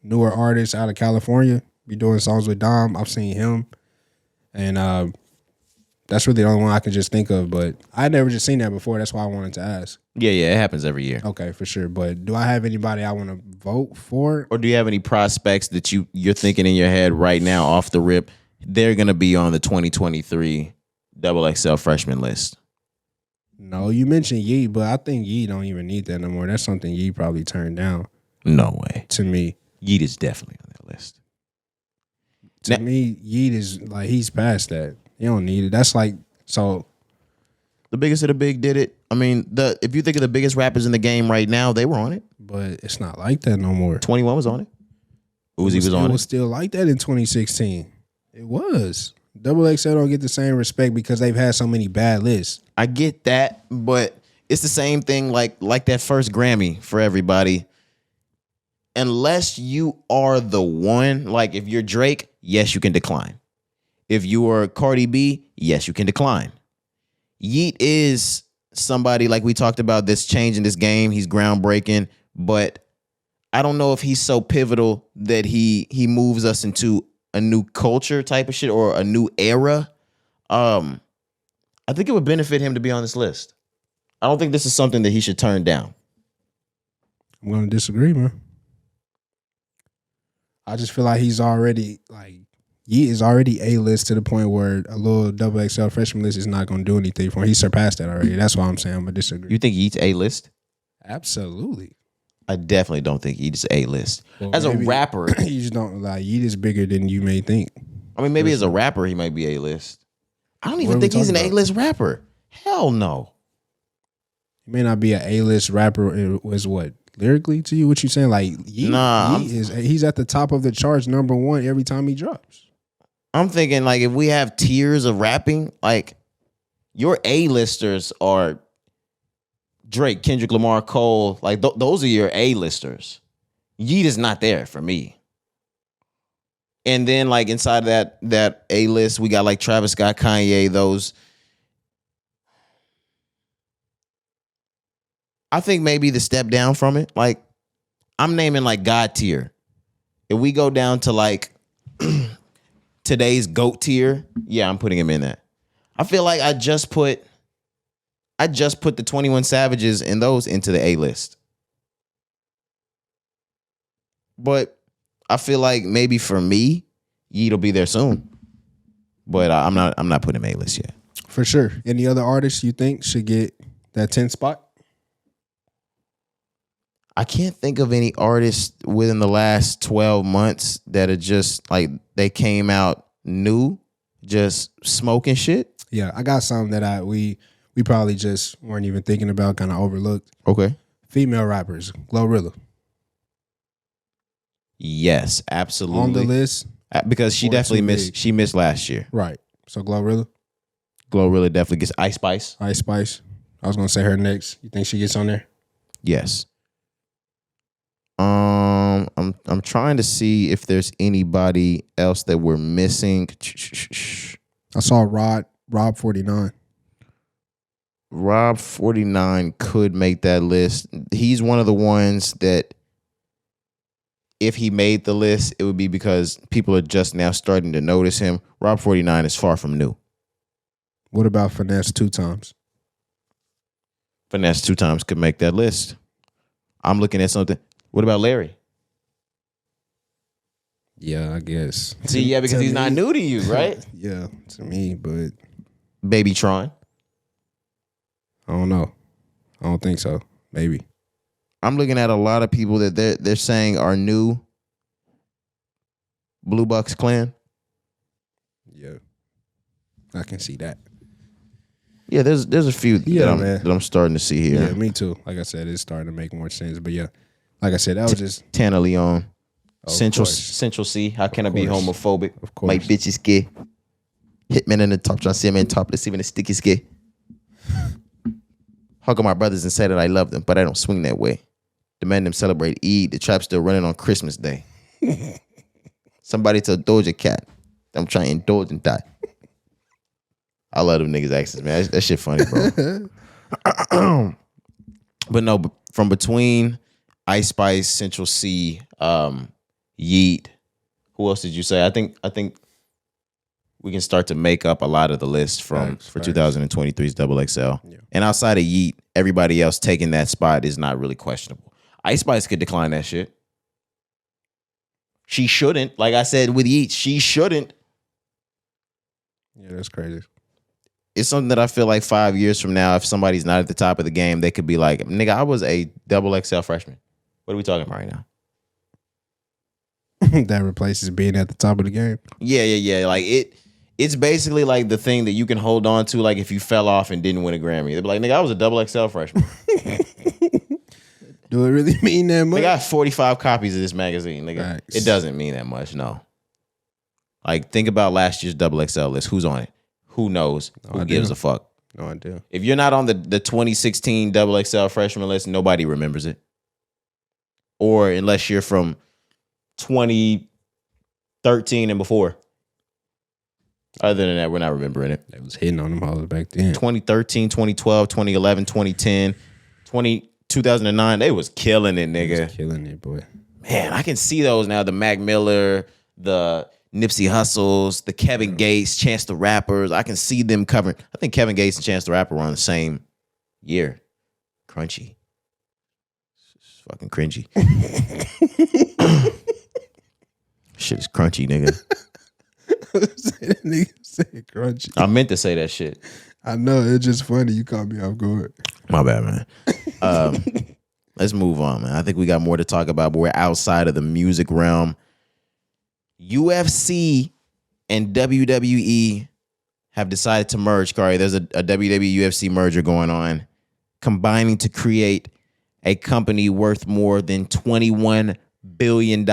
newer artist out of California, be doing songs with Dom. I've seen him, and that's really the only one I can just think of. But I never just seen that before. That's why I wanted to ask. Yeah, it happens every year. Okay, for sure. But do I have anybody I want to vote for? Or do you have any prospects that you're thinking in your head right now off the rip? They're gonna be on the 2023 double XL freshman list. No, you mentioned Yee, but I think Yee don't even need that no more. That's something Yee probably turned down. No way. To me, Yeet is definitely on that list. to me, Yeet is like he's past that. You don't need it. That's like so. The biggest of the big did it. I mean, if you think of the biggest rappers in the game right now, they were on it. But it's not like that no more. 21 was on it. Uzi was on It it. was still like that in 2016. It was. Double XL don't get the same respect because they've had so many bad lists. I get that, but it's the same thing like that first Grammy for everybody. Unless you are the one, like if you're Drake, yes, you can decline. If you are Cardi B, yes, you can decline. Yeet is somebody like we talked about that's changing this game. He's groundbreaking, but I don't know if he's so pivotal that he moves us into a new culture type of shit or a new era. I think it would benefit him to be on this list. I don't think this is something that he should turn down. I'm gonna disagree, man. I just feel like he's already like Yeet is already A-list to the point where a little double XL freshman list is not gonna do anything for him. He surpassed that already. That's why I'm saying I'm gonna disagree. You think Yeet's A-list? Absolutely. I definitely don't think Yeet is A-list. Well, As a maybe rapper, you just don't like Yeet is bigger than you may think. I mean, maybe as a rapper, he might be A-list. I don't What even are we think he's an talking about? A-list rapper. Hell no. He may not be an A-list rapper. It was what lyrically to you? What you saying? Like Yeet, Nah, he's at the top of the charts, #1 every time he drops. I'm thinking like if we have tiers of rapping, like your A-listers are Drake, Kendrick Lamar, Cole. Like those are your A-listers. Yeet is not there for me. And then like inside of that A-list, we got like Travis Scott, Kanye, those. I think maybe the step down from it. Like I'm naming like God tier. If we go down to like today's GOAT tier, yeah, I'm putting him in that. I feel like I just put the 21 Savages and those into the A-list. But I feel like maybe for me, Yeet'll be there soon. But I'm not putting him A-list yet. For sure. Any other artists you think should get that 10 spot? I can't think of any artists within the last 12 months that are just like they came out new, just smoking shit. Yeah, I got some that we probably just weren't even thinking about, kind of overlooked. Okay. Female rappers, Glorilla. Yes, absolutely. On the list. Because she Or definitely too missed. big. She missed last year. Right. So Glorilla, Glorilla definitely gets Ice Spice. Ice Spice. I was gonna say her next. You think she gets on there? Yes. I'm trying to see if there's anybody else that we're missing. I saw Rob 49. Rob 49 could make that list. He's one of the ones that if he made the list, it would be because people are just now starting to notice him. Rob 49 is far from new. What about Finesse 2 times? Finesse 2 times could make that list. I'm looking at something. What about Larry? Yeah, I guess. See, yeah, because To he's not me- new to you, right? Yeah, to me, but Baby Tron. I don't know. I don't think so. Maybe. I'm looking at a lot of people that they're saying are new. Blue Bucks Clan. Yeah, I can see that. Yeah, there's a few Yeah, man. that I'm starting to see here. Yeah, me too. Like I said, it's starting to make more sense. But yeah, like I said, that was just Tana Leon. of Central course. C. How can I be course. homophobic? Of course. My bitch is gay. Hitman in the top, trying to see him in topless, even the stick is gay. Hug on my brothers and say that I love them, but I don't swing that way. Demand them celebrate Eid. The trap still running on Christmas Day. Somebody tell Doja Cat, I'm trying to indulge and die. I love them niggas' accents, man. That shit funny, bro. But no, from between Ice Spice, Central C, Yeet. Who else did you say? I think we can start to make up a lot of the list for Facts. 2023's Double XL. Yeah. And outside of Yeet, everybody else taking that spot is not really questionable. Ice Spice could decline that shit. She shouldn't. Like I said with Yeet, she shouldn't. Yeah, that's crazy. It's something that I feel like 5 years from now, if somebody's not at the top of the game, they could be like, nigga, I was a Double XL freshman. What are we talking about right now? That replaces being at the top of the game. Yeah. Like it's basically like the thing that you can hold on to, like if you fell off and didn't win a Grammy. They'd be like, nigga, I was a Double XL freshman. Do it really mean that much? Nigga, I have 45 copies of this magazine, nigga. Facts. It doesn't mean that much, no. Like, think about last year's Double XL list. Who's on it? Who knows? Who gives a fuck? No idea. If you're not on the 2016 Double XL freshman list, nobody remembers it. Or unless you're from 2013 and before. Other than that, we're not remembering it. They was hitting on them hoes back then. 2013, 2012, 2011, 2010, 2009, they was killing it, They was nigga. killing it, boy. Man, I can see those now. The Mac Miller, the Nipsey Hussles, the Kevin Gates, Chance the Rappers. I can see them covering. I think Kevin Gates and Chance the Rapper were on the same year. Crunchy. It's fucking cringy. Shit is crunchy, nigga. That nigga said crunchy. I meant to say that shit. I know, it's just funny. You caught me off guard. My bad, man. let's move on, man. I think we got more to talk about, but we're outside of the music realm. UFC and WWE have decided to merge. Kari, there's a WWE UFC merger going on, combining to create a company worth more than $21 billion.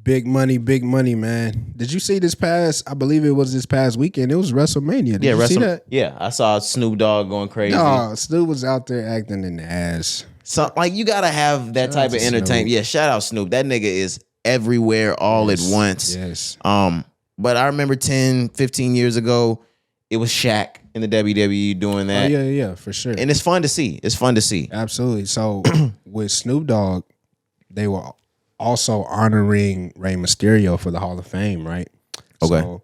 Big money, man. Did you see this past? I believe it was this past weekend. It was WrestleMania. Did you see that? Yeah, I saw Snoop Dogg going crazy. No, Snoop was out there acting in the ass. So, like, you gotta have that type of entertainment. Yeah, shout out Snoop. That nigga is everywhere all at once. Yes. But I remember 10, 15 years ago, it was Shaq in the WWE doing that. Oh, yeah, for sure. And it's fun to see. Absolutely. So with Snoop Dogg, they were also honoring Rey Mysterio for the Hall of Fame, right? Okay. So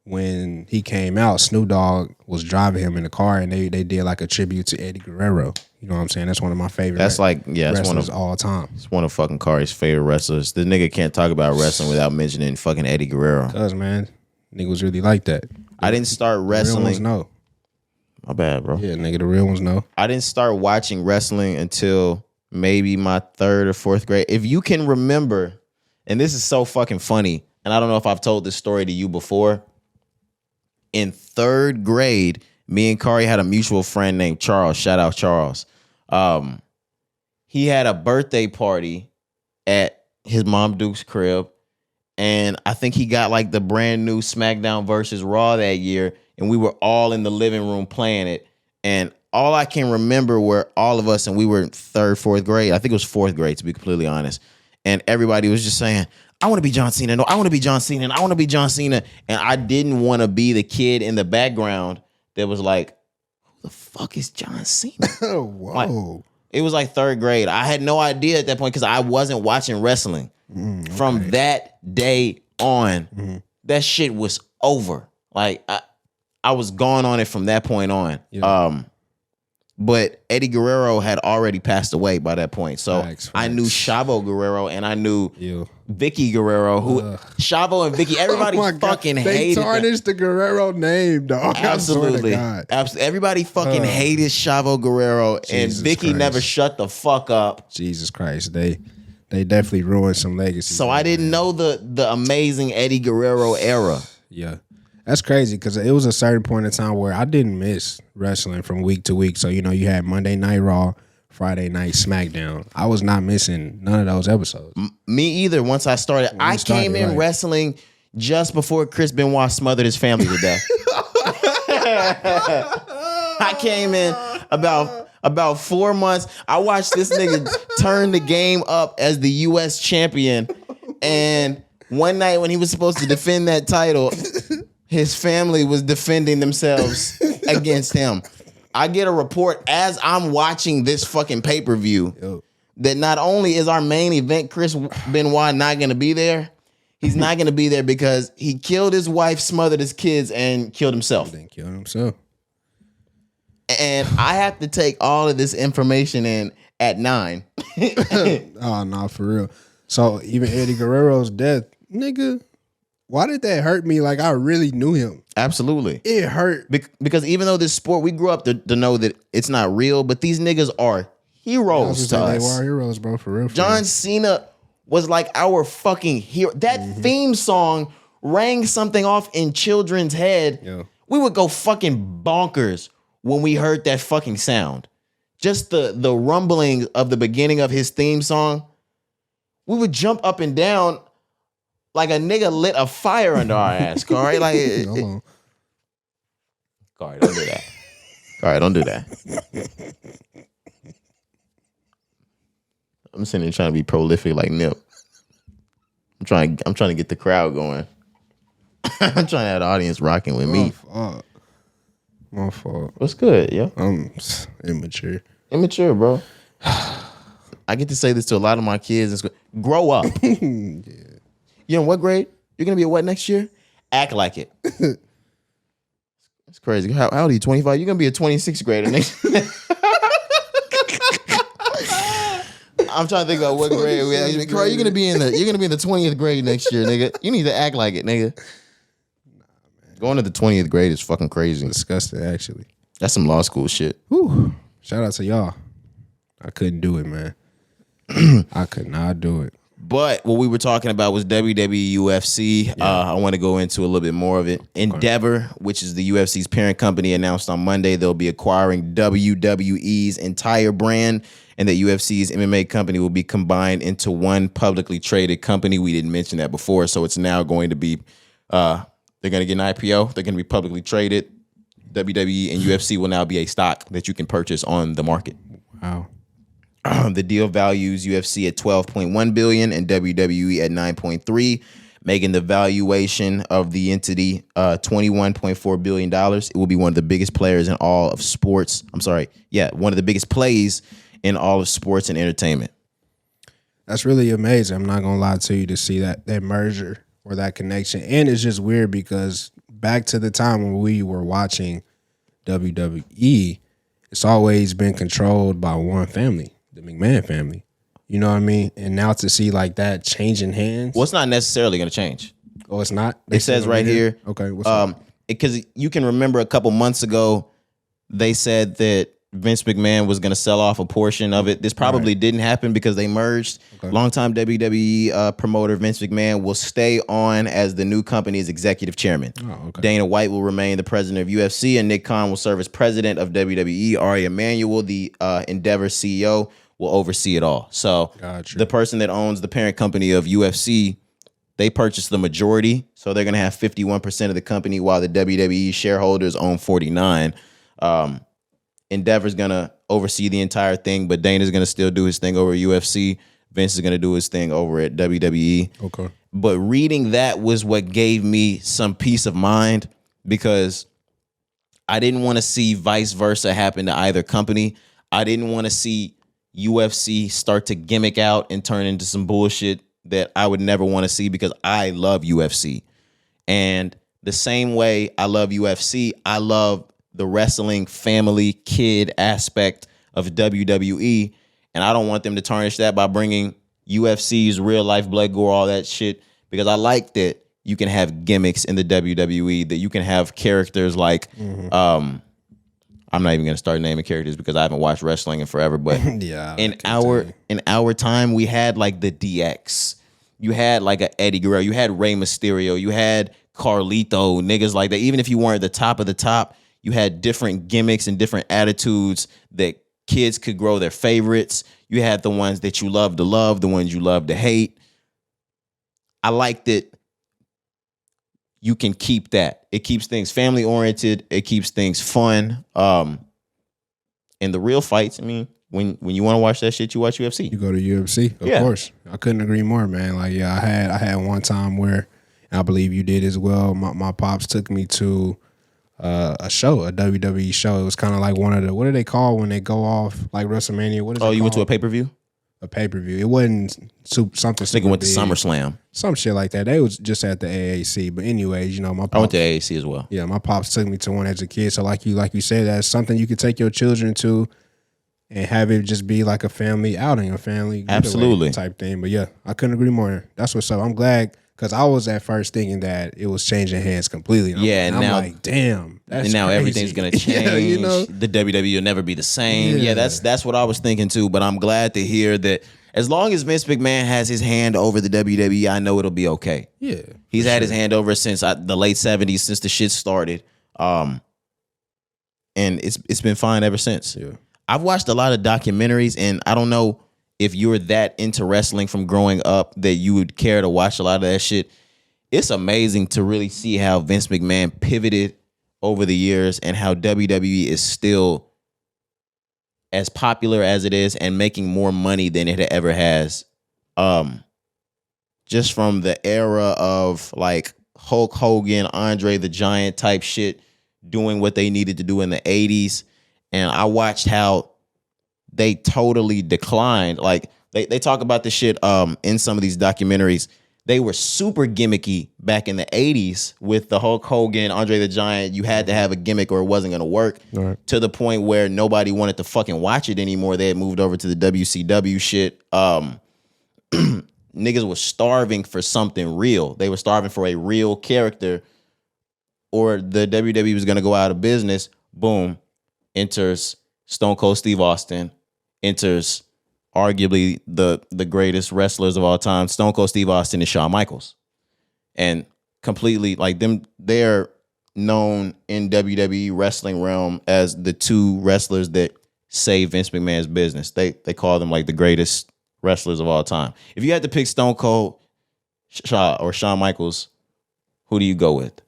when he came out, Snoop Dogg was driving him in the car, and they did like a tribute to Eddie Guerrero. You know what I'm saying? That's one of my favorite. That's like, yeah, it's one of all time. It's one of fucking Kari's favorite wrestlers. The nigga can't talk about wrestling without mentioning fucking Eddie Guerrero. Cause man, nigga was really like that. I didn't start wrestling. The real ones know. My bad, bro. Yeah, nigga, the real ones know. I didn't start watching wrestling until maybe my 3rd or 4th grade. If you can remember, and this is so fucking funny, and I don't know if I've told this story to you before. In 3rd grade, me and Kari had a mutual friend named Charles. Shout out Charles. He had a birthday party at his mom Duke's crib, and I think he got like the brand new SmackDown versus Raw that year, and we were all in the living room playing it. And all I can remember were all of us, and we were in 3rd, 4th grade. I think it was 4th grade, to be completely honest. And everybody was just saying, I want to be John Cena. No, I want to be John Cena. And I want to be John Cena. And I didn't want to be the kid in the background that was like, who the fuck is John Cena? Whoa. Like, it was like 3rd grade. I had no idea at that point because I wasn't watching wrestling. Okay. From that day on, that shit was over. Like, I was gone on it from that point on. Yeah. But Eddie Guerrero had already passed away by that point. So Facts. I knew Chavo Guerrero and I knew Ew. Vicky Guerrero, who Chavo and Vicky, everybody fucking hated They tarnished the Guerrero name, dog. Absolutely. Absolutely. Everybody fucking hated Chavo Guerrero, and Vicky Christ. never shut the fuck up. Jesus Christ. They definitely ruined some legacy. So I didn't know the amazing Eddie Guerrero era. Yeah. That's crazy because it was a certain point in time where I didn't miss wrestling from week to week. So, you know, you had Monday Night Raw, Friday Night SmackDown. I was not missing none of those episodes. Me either. Once I started, I came in wrestling just before Chris Benoit smothered his family to death. I came in about 4 months. I watched this nigga turn the game up as the U.S. champion. And one night when he was supposed to defend that title, his family was defending themselves against him. I get a report as I'm watching this fucking pay-per-view that not only is our main event Chris Benoit not going to be there, he's not going to be there because he killed his wife, smothered his kids, and killed himself. Then killed himself. And I have to take all of this information in at 9. Oh, no, for real. So even Eddie Guerrero's death, nigga, why did that hurt me like I really knew him? Absolutely. It hurt. Because even though this sport, we grew up to know that it's not real, but these niggas are heroes to us. They were heroes, bro, for real. John Cena was like our fucking hero. That theme song rang something off in children's head. Yeah. We would go fucking bonkers when we heard that fucking sound. Just the rumbling of the beginning of his theme song. We would jump up and down like a nigga lit a fire under our ass, Kari. Like, Kari, don't do that. Kari, don't do that. I'm sitting here trying to be prolific like Nip. I'm trying to get the crowd going. I'm trying to have the audience rocking with me. My fault. What's good, yo? I'm immature. Immature, bro. I get to say this to a lot of my kids in school. Grow up. Yeah. You in what grade? You're gonna be a what next year? Act like it. It's crazy. How old are you? 25? You're gonna be a 26th grader next year. I'm trying to think about what grade we actually. Carl, you're gonna be in the 20th grade next year, nigga. You need to act like it, nigga. Nah, man. Going to the 20th grade is fucking crazy. Disgusting, actually. That's some law school shit. Whew. Shout out to y'all. I couldn't do it, man. I could not do it. But what we were talking about was WWE UFC. I want to go into a little bit more of it. Endeavor, which is the UFC's parent company, announced on Monday they'll be acquiring WWE's entire brand, and that UFC's MMA company will be combined into one publicly traded company. We didn't mention that before, so it's now going to be, they're going to get an IPO. They're going to be publicly traded. WWE and UFC will now be a stock that you can purchase on the market. Wow. The deal values UFC at $12.1 billion and WWE at $9.3, making the valuation of the entity $21.4 billion. It will be one of the biggest players in all of sports. One of the biggest plays in all of sports and entertainment. That's really amazing. I'm not gonna lie to you, to see that merger or that connection. And it's just weird because back to the time when we were watching WWE, it's always been controlled by one family, the McMahon family. You know what I mean? And now to see like that changing hands. Well, it's not necessarily going to change. Oh, it's not? It says right here. Okay. What's up? Because you can remember a couple months ago, they said that Vince McMahon was going to sell off a portion of it. This probably didn't happen because they merged. Okay. Longtime WWE promoter Vince McMahon will stay on as the new company's executive chairman. Oh, okay. Dana White will remain the president of UFC, and Nick Khan will serve as president of WWE. Ari Emanuel, the Endeavor CEO, will oversee it all. So the person that owns the parent company of UFC, they purchased the majority, so they're going to have 51% of the company, while the WWE shareholders own 49%. Endeavor's going to oversee the entire thing, but Dana's going to still do his thing over at UFC. Vince is going to do his thing over at WWE. Okay. But reading that was what gave me some peace of mind, because I didn't want to see vice versa happen to either company. I didn't want to see UFC start to gimmick out and turn into some bullshit that I would never want to see, because I love UFC. And the same way I love UFC, I love the wrestling family kid aspect of WWE, and I don't want them to tarnish that by bringing UFC's real life blood, gore, all that shit, because I like that you can have gimmicks in the WWE, that you can have characters like I'm not even gonna start naming characters because I haven't watched wrestling in forever, but yeah, in our time we had like the DX, you had like a Eddie Guerrero, you had Rey Mysterio, you had Carlito, niggas like that. Even if you weren't the top of the top, you had different gimmicks and different attitudes that kids could grow their favorites. You had the ones that you love to love, the ones you love to hate. I like that you can keep that. It keeps things family oriented. It keeps things fun. And the real fights, I mean, when you want to watch that shit, you watch UFC. You go to UFC, of course. I couldn't agree more, man. Like, yeah, I had one time where, and I believe you did as well, my pops took me to a show, a WWE show. It was kind of like one of the, what do they call when they go off like WrestleMania? What is it called? You went to a pay-per-view? A pay-per-view. It wasn't something. I think it went to SummerSlam. Some shit like that. They was just at the AAC. But anyways, you know, my pops, I went to AAC as well. Yeah, my pops took me to one as a kid. So like you said, that's something you could take your children to and have it just be like a family outing, a family absolutely type thing. But yeah, I couldn't agree more. That's what's up. I'm glad. Because I was at first thinking that it was changing hands completely. And I'm now, like, damn, that's and now crazy. Everything's gonna change. Yeah, you know? The WWE will never be the same. Yeah, that's what I was thinking too. But I'm glad to hear that as long as Vince McMahon has his hand over the WWE, I know it'll be okay. Yeah, he's had his hand over since the late '70s, since the shit started, and it's been fine ever since. Yeah, I've watched a lot of documentaries, and I don't know if you're that into wrestling from growing up that you would care to watch a lot of that shit. It's amazing to really see how Vince McMahon pivoted over the years and how WWE is still as popular as it is and making more money than it ever has. Just from the era of like Hulk Hogan, Andre the Giant type shit, doing what they needed to do in the 80s. And I watched how they totally declined. Like they talk about this shit in some of these documentaries. They were super gimmicky back in the 80s with the Hulk Hogan, Andre the Giant. You had to have a gimmick or it wasn't going to work, to the point where nobody wanted to fucking watch it anymore. They had moved over to the WCW shit. Niggas was starving for something real. They were starving for a real character, or the WWE was going to go out of business. Boom, enters Stone Cold Steve Austin enters arguably the greatest wrestlers of all time, Stone Cold Steve Austin and Shawn Michaels. And completely like them, they're known in WWE wrestling realm as the two wrestlers that saved Vince McMahon's business. They call them like the greatest wrestlers of all time. If you had to pick Stone Cold or Shawn Michaels, who do you go with?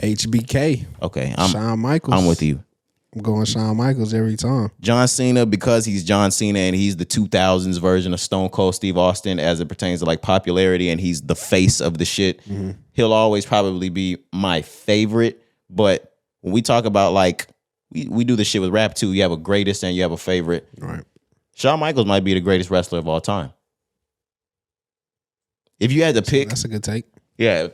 HBK. Okay, Shawn Michaels. I'm with you. I'm going Shawn Michaels every time. John Cena, because he's John Cena and he's the 2000s version of Stone Cold Steve Austin as it pertains to like popularity, and he's the face of the shit. Mm-hmm. He'll always probably be my favorite. But when we talk about like, we do this shit with rap too. You have a greatest and you have a favorite. Right. Shawn Michaels might be the greatest wrestler of all time. If you had to pick. That's a good take. Yeah,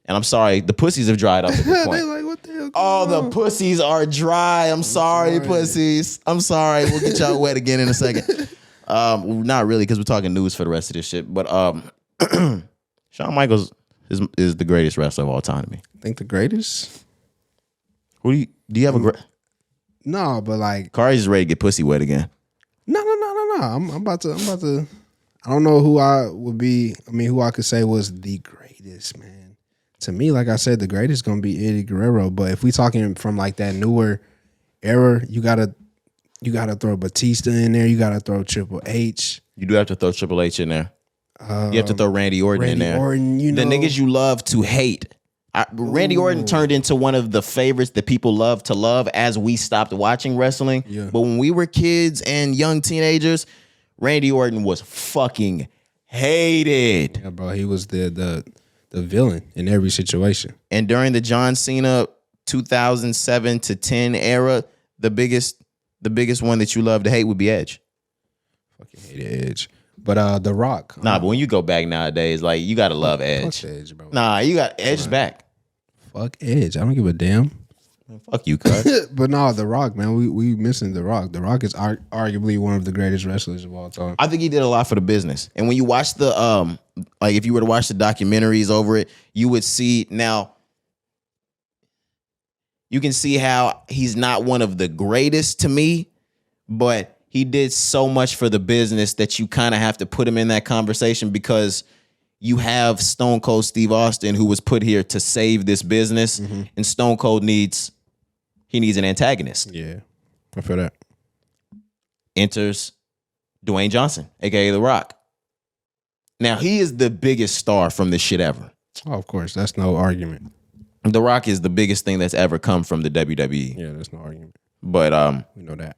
and I'm sorry, the pussies have dried up at this point. They like, what the hell? All the pussies are dry. I'm sorry, pussies. I'm sorry. We'll get y'all wet again in a second. Not really, because we're talking news for the rest of this shit. But Shawn Michaels is the greatest wrestler of all time to me. I think the greatest? Who do you have a great? No, but like Kari's just ready to get pussy wet again. No. I'm about to. I don't know who I would be. I mean, who I could say was the greatest, man. To me, like I said, the greatest is gonna be Eddie Guerrero. But if we talking from like that newer era, you gotta throw Batista in there. You gotta throw Triple H. You do have to throw Triple H in there. You have to throw Randy Orton in there. Orton, the niggas you love to hate. Randy Orton turned into one of the favorites that people love to love as we stopped watching wrestling. Yeah. But when we were kids and young teenagers, Randy Orton was fucking hated. Yeah, bro, he was the villain in every situation. And during the John Cena 2007 to 10 era, the biggest one that you love to hate would be Edge. Fucking hate Edge. But The Rock. Nah, but when you go back nowadays, like you gotta love Edge. Fuck Edge, bro. Nah, you got Edge's back. Fuck Edge. I don't give a damn. Fuck you, cut. But no, The Rock, man. We missing The Rock. The Rock is arguably one of the greatest wrestlers of all time. I think he did a lot for the business. And when you watch the like if you were to watch the documentaries over it, you would see now. You can see how he's not one of the greatest to me, but he did so much for the business that you kind of have to put him in that conversation because you have Stone Cold Steve Austin who was put here to save this business, and Stone Cold needs an antagonist. Yeah, I feel that. Enters Dwayne Johnson, aka The Rock. Now he is the biggest star from this shit ever. Oh, of course, that's no argument. The Rock is the biggest thing that's ever come from the WWE. Yeah, that's no argument. But we know that.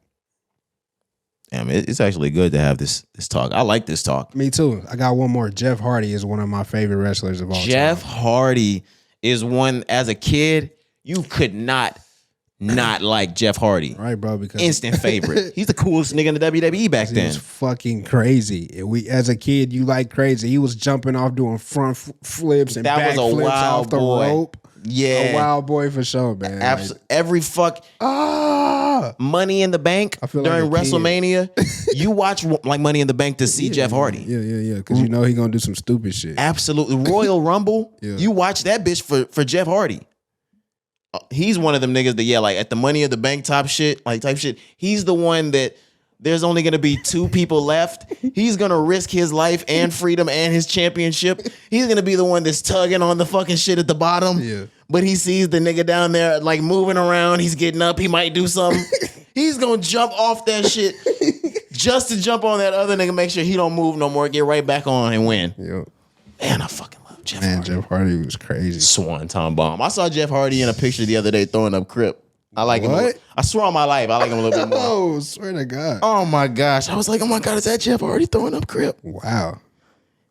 Damn, it's actually good to have this talk. I like this talk. Me too. I got one more. Jeff Hardy is one of my favorite wrestlers of all time. Jeff Hardy is one, as a kid, you could not like Jeff Hardy. Right, bro, because instant favorite. He's the coolest nigga in the WWE back then. He was fucking crazy. As a kid, you like crazy. He was jumping off doing front flips and back flips off the rope. Yeah. A wild boy for sure, man. Every Money in the Bank during WrestleMania. You watch like Money in the Bank to see Jeff Hardy. Yeah. Because you know he gonna do some stupid shit. Absolutely. Royal Rumble. Yeah. You watch that bitch for Jeff Hardy. He's one of them niggas that, like at the Money in the Bank type shit. He's the one that there's only gonna be two people left. He's gonna risk his life and freedom and his championship. He's gonna be the one that's tugging on the fucking shit at the bottom. Yeah. But he sees the nigga down there like moving around. He's getting up. He might do something. He's gonna jump off that shit just to jump on that other nigga, make sure he don't move no more, get right back on and win. Yep. Man, I fucking love Jeff Hardy. Jeff Hardy was crazy. Swanton bomb. I saw Jeff Hardy in a picture the other day throwing up Crip. I like him. I swear on my life, I like him a little bit more. Oh, swear to God. Oh my gosh. I was like, oh my God, is that Jeff Hardy throwing up Crip? Wow.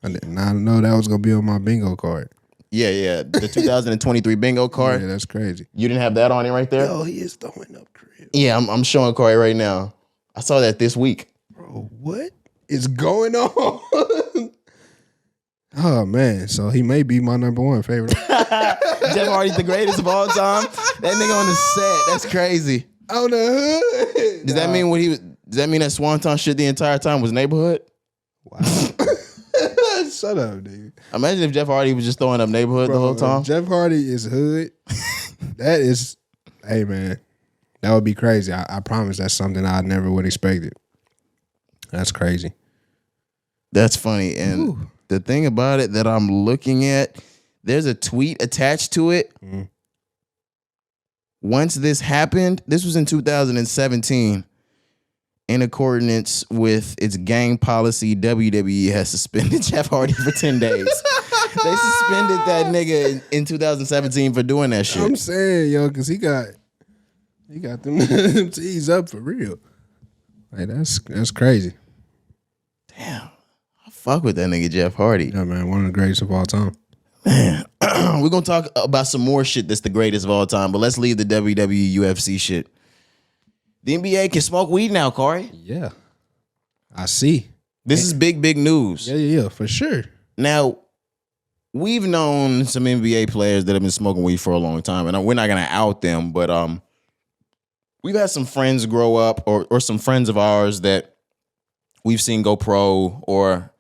I did not know that was gonna be on my bingo card. Yeah. The 2023 bingo card. Yeah, that's crazy. You didn't have that on it right there? Oh, he is throwing up Crip. Yeah, I'm showing Corey right now. I saw that this week. Bro, what is going on? Oh man, so he may be my number one favorite. Jeff Hardy's the greatest of all time. That nigga on the set, that's crazy. On the hood. Does that mean what he was? Does that mean that Swanton shit the entire time was Neighborhood? Wow. Shut up, dude. Imagine if Jeff Hardy was just throwing up Neighborhood the whole time. Jeff Hardy is hood. That is, hey man, that would be crazy. I promise that's something I never would expect it. That's crazy. That's funny. And the thing about it that I'm looking at, there's a tweet attached to it. Mhm. Once this happened, this was in 2017. In accordance with its gang policy, WWE has suspended Jeff Hardy for 10 days. They suspended that nigga in 2017 for doing that shit. I'm saying, yo, because he got them, them tees up for real. Like that's crazy. Damn. I fuck with that nigga Jeff Hardy. Yeah, man, one of the greatest of all time. Man, we're going to talk about some more shit that's the greatest of all time, but let's leave the WWE UFC shit. The NBA can smoke weed now, Corey. Yeah, I see. This is big news. Yeah, for sure. Now, we've known some NBA players that have been smoking weed for a long time, and we're not going to out them, but we've had some friends grow up or some friends of ours that we've seen go pro or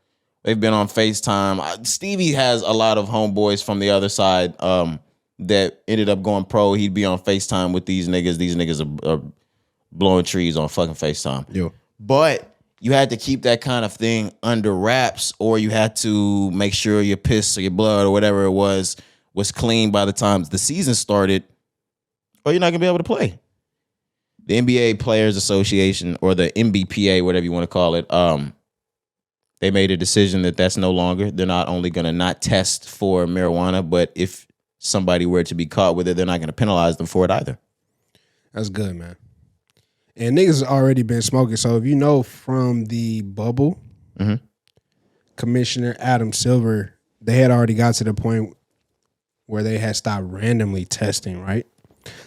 they've been on FaceTime. Stevie has a lot of homeboys from the other side that ended up going pro. He'd be on FaceTime with these niggas. These niggas are blowing trees on fucking FaceTime. Yo. But you had to keep that kind of thing under wraps, or you had to make sure your piss or your blood or whatever it was clean by the time the season started, or you're not gonna be able to play. The NBA Players Association, or the NBPA, whatever you want to call it, they made a decision that that's no longer. They're not only gonna not test for marijuana, but if somebody were to be caught with it, they're not gonna penalize them for it either. That's good, man. And niggas already been smoking. So if you know from the bubble, Commissioner Adam Silver, they had already got to the point where they had stopped randomly testing, right?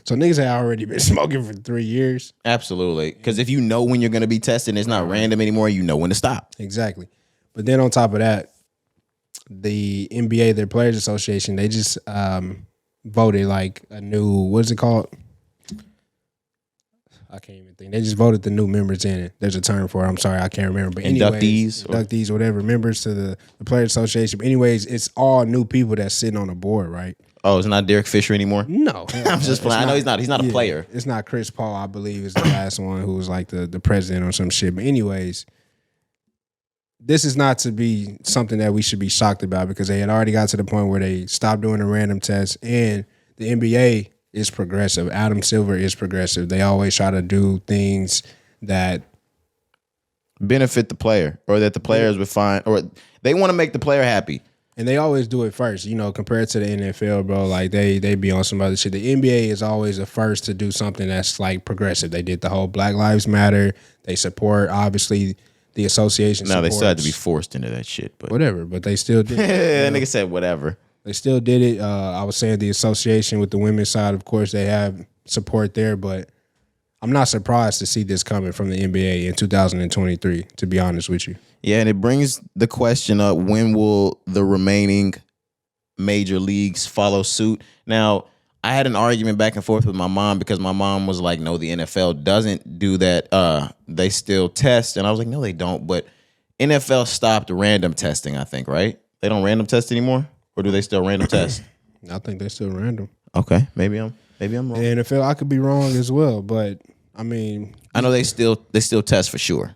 So niggas had already been smoking for 3 years. Absolutely. Because if you know when you're going to be testing, it's not random anymore. You know when to stop. Exactly. But then on top of that, the NBA, their Players Association, they just voted like a new, what is it called? I can't even think. They just voted the new members in. There's a term for it. I'm sorry, I can't remember. But anyways, inductees, whatever, members to the Players Association. But anyways, it's all new people that's sitting on the board, right? Oh, it's not Derek Fisher anymore? No. I'm just playing. I know he's not. He's not a player. It's not Chris Paul, I believe, is the last one who was like the president or some shit. But anyways, this is not to be something that we should be shocked about because they had already got to the point where they stopped doing the random tests, and the NBA is progressive. Adam Silver is progressive. They always try to do things that benefit the player, or that the players would find, or they want to make the player happy. And they always do it first, you know, compared to the NFL, bro. Like they be on some other shit. The NBA is always the first to do something that's like progressive. They did the whole Black Lives Matter. They support, obviously, the association. No, they still had to be forced into that shit, but whatever. But they still did. That nigga said whatever. They still did it. I was saying the association with the women's side, of course, they have support there, but I'm not surprised to see this coming from the NBA in 2023, to be honest with you. Yeah, and it brings the question up, when will the remaining major leagues follow suit? Now, I had an argument back and forth with my mom because my mom was like, no, the NFL doesn't do that. They still test. And I was like, no, they don't. But NFL stopped random testing, I think, right? They don't random test anymore? Or do they still random test? I think they're still random. Okay, maybe I'm wrong. The NFL, I could be wrong as well, but I mean, I know they still test for sure.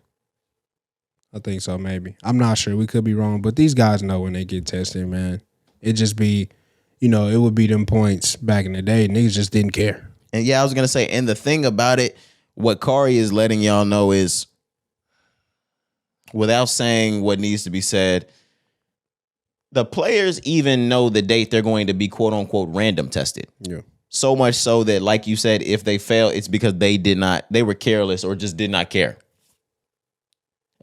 I think so, maybe. I'm not sure. We could be wrong, but these guys know when they get tested, man. It just be, you know, it would be them points back in the day. Niggas just didn't care. And yeah, I was gonna say, and the thing about it, what Kari is letting y'all know is, without saying what needs to be said, the players even know the date they're going to be quote unquote random tested. Yeah. So much so that, like you said, if they fail, it's because they were careless or just did not care.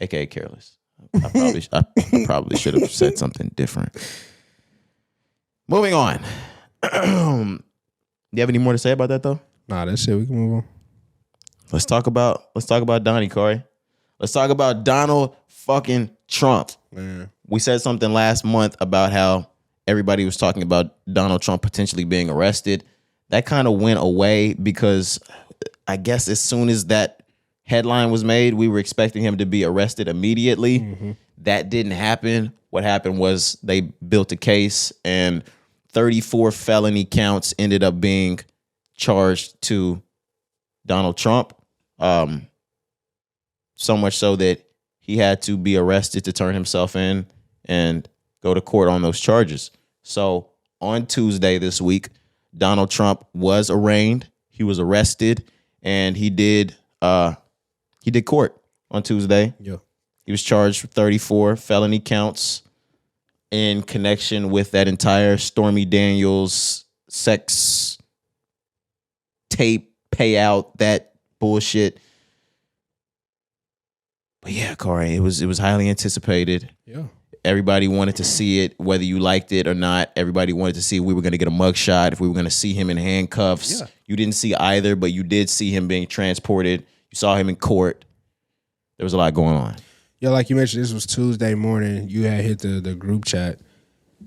AKA careless. I probably should have said something different. Moving on. Do you have any more to say about that though? Nah, that's it. We can move on. Let's talk about Donnie, Corey. Let's talk about Donald fucking Trump. Man. We said something last month about how everybody was talking about Donald Trump potentially being arrested. That kind of went away because I guess as soon as that headline was made, we were expecting him to be arrested immediately. Mm-hmm. That didn't happen. What happened was they built a case and 34 felony counts ended up being charged to Donald Trump. So much so that he had to be arrested to turn himself in and go to court on those charges. So on Tuesday this week, Donald Trump was arraigned. He was arrested, and he did court on Tuesday. Yeah. He was charged with 34 felony counts in connection with that entire Stormy Daniels sex tape payout, that bullshit. But yeah, Corey, it was highly anticipated. Yeah. Everybody wanted to see it, whether you liked it or not. Everybody wanted to see if we were going to get a mugshot, if we were going to see him in handcuffs. Yeah. You didn't see either, but you did see him being transported. You saw him in court. There was a lot going on. Yeah, like you mentioned, this was Tuesday morning. You had hit the group chat,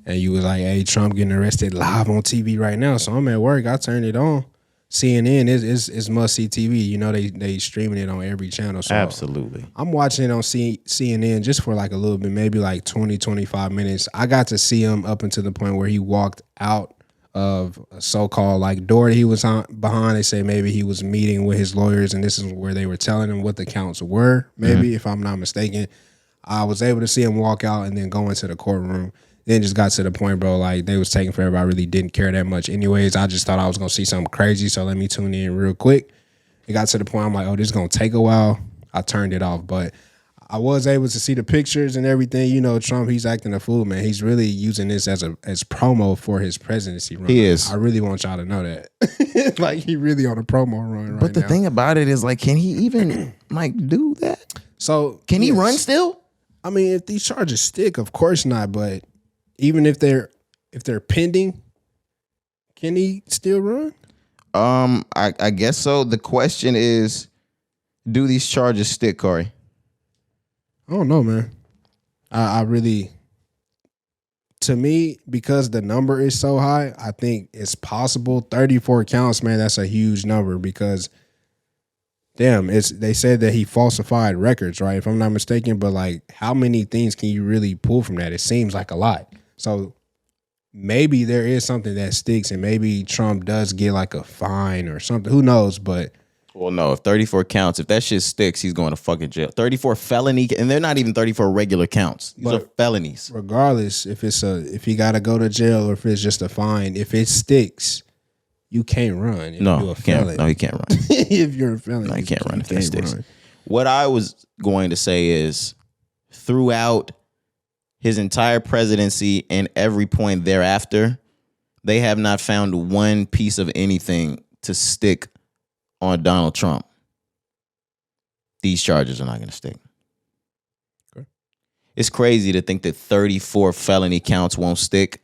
and you was like, "Hey, Trump getting arrested live on TV right now." So I'm at work. I turned it on. CNN is must see TV. You know they streaming it on every channel. So Absolutely. I'm watching it on CNN just for like a little bit, maybe like 20, 25 minutes. I got to see him up until the point where he walked out of a so-called like door that he was behind. They say maybe he was meeting with his lawyers, and this is where they were telling him what the counts were, maybe, if I'm not mistaken. I was able to see him walk out and then go into the courtroom. Then just got to the point, bro, like they was taking forever. I really didn't care that much anyways. I just thought I was going to see something crazy, so let me tune in real quick. It got to the point I'm like, oh, this is going to take a while. I turned it off, but I was able to see the pictures and everything. You know, Trump, he's acting a fool, man. He's really using this as promo for his presidency run. He is. I really want y'all to know that. Like, he really on a promo run right But the now. thing about it is, like, can he even like do that? So Can he yes. run still? I mean, if these charges stick, of course not. But even if they're pending, can he still run? I guess so. The question is, do these charges stick, Corey? I don't know, man. I really, to me, because the number is so high, I think it's possible. 34 counts, man, that's a huge number because, damn, they said that he falsified records, right? If I'm not mistaken, but like, how many things can you really pull from that? It seems like a lot. So maybe there is something that sticks, and maybe Trump does get like a fine or something. Who knows? But Well, no, if 34 counts, if that shit sticks, he's going to fucking jail. 34 felony, and they're not even 34 regular counts. These are felonies. regardless, if he got to go to jail or if it's just a fine, if it sticks, you can't run. If No, you're a he can't. felon. No, he can't run. If you're a felon, No, he can't run if that can't sticks. run. What I was going to say is, throughout his entire presidency and every point thereafter, they have not found one piece of anything to stick on Donald Trump. These charges are not going to stick. Okay. It's crazy to think that 34 felony counts won't stick.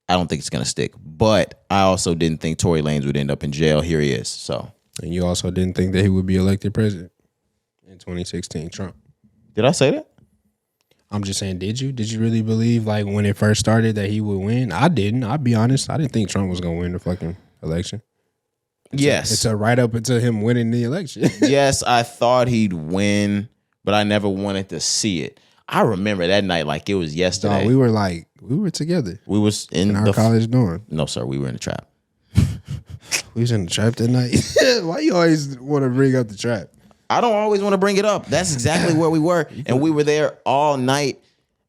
I don't think it's going to stick. But I also didn't think Tory Lanez would end up in jail. Here he is. So, And you also didn't think that he would be elected president in 2016, Trump. did I say that? I'm just saying, did you? Did you really believe, like, when it first started that he would win? I didn't. I'll be honest. I didn't think Trump was going to win the fucking election. Yes. It's a right up until him winning the election. Yes, I thought he'd win, but I never wanted to see it. I remember that night like it was yesterday. No, we were together We was in in our college dorm. No, sir, we were in the trap. We was in the trap that night. Why you always want to bring up the trap? I don't always want to bring it up. That's exactly where we were, and we were there all night.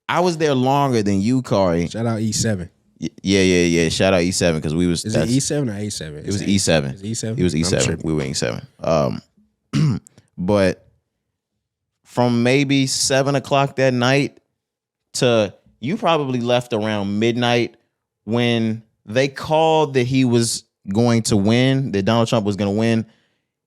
I was there longer than you, Corey. Shout out E7. Yeah. Shout out E7 because we was. Is it E7 or A7? It was E7. Is it E7? It was I'm E7. tripping. We were E7. But from maybe 7:00 that night to you probably left around midnight when they called that he was going to win, that Donald Trump was going to win.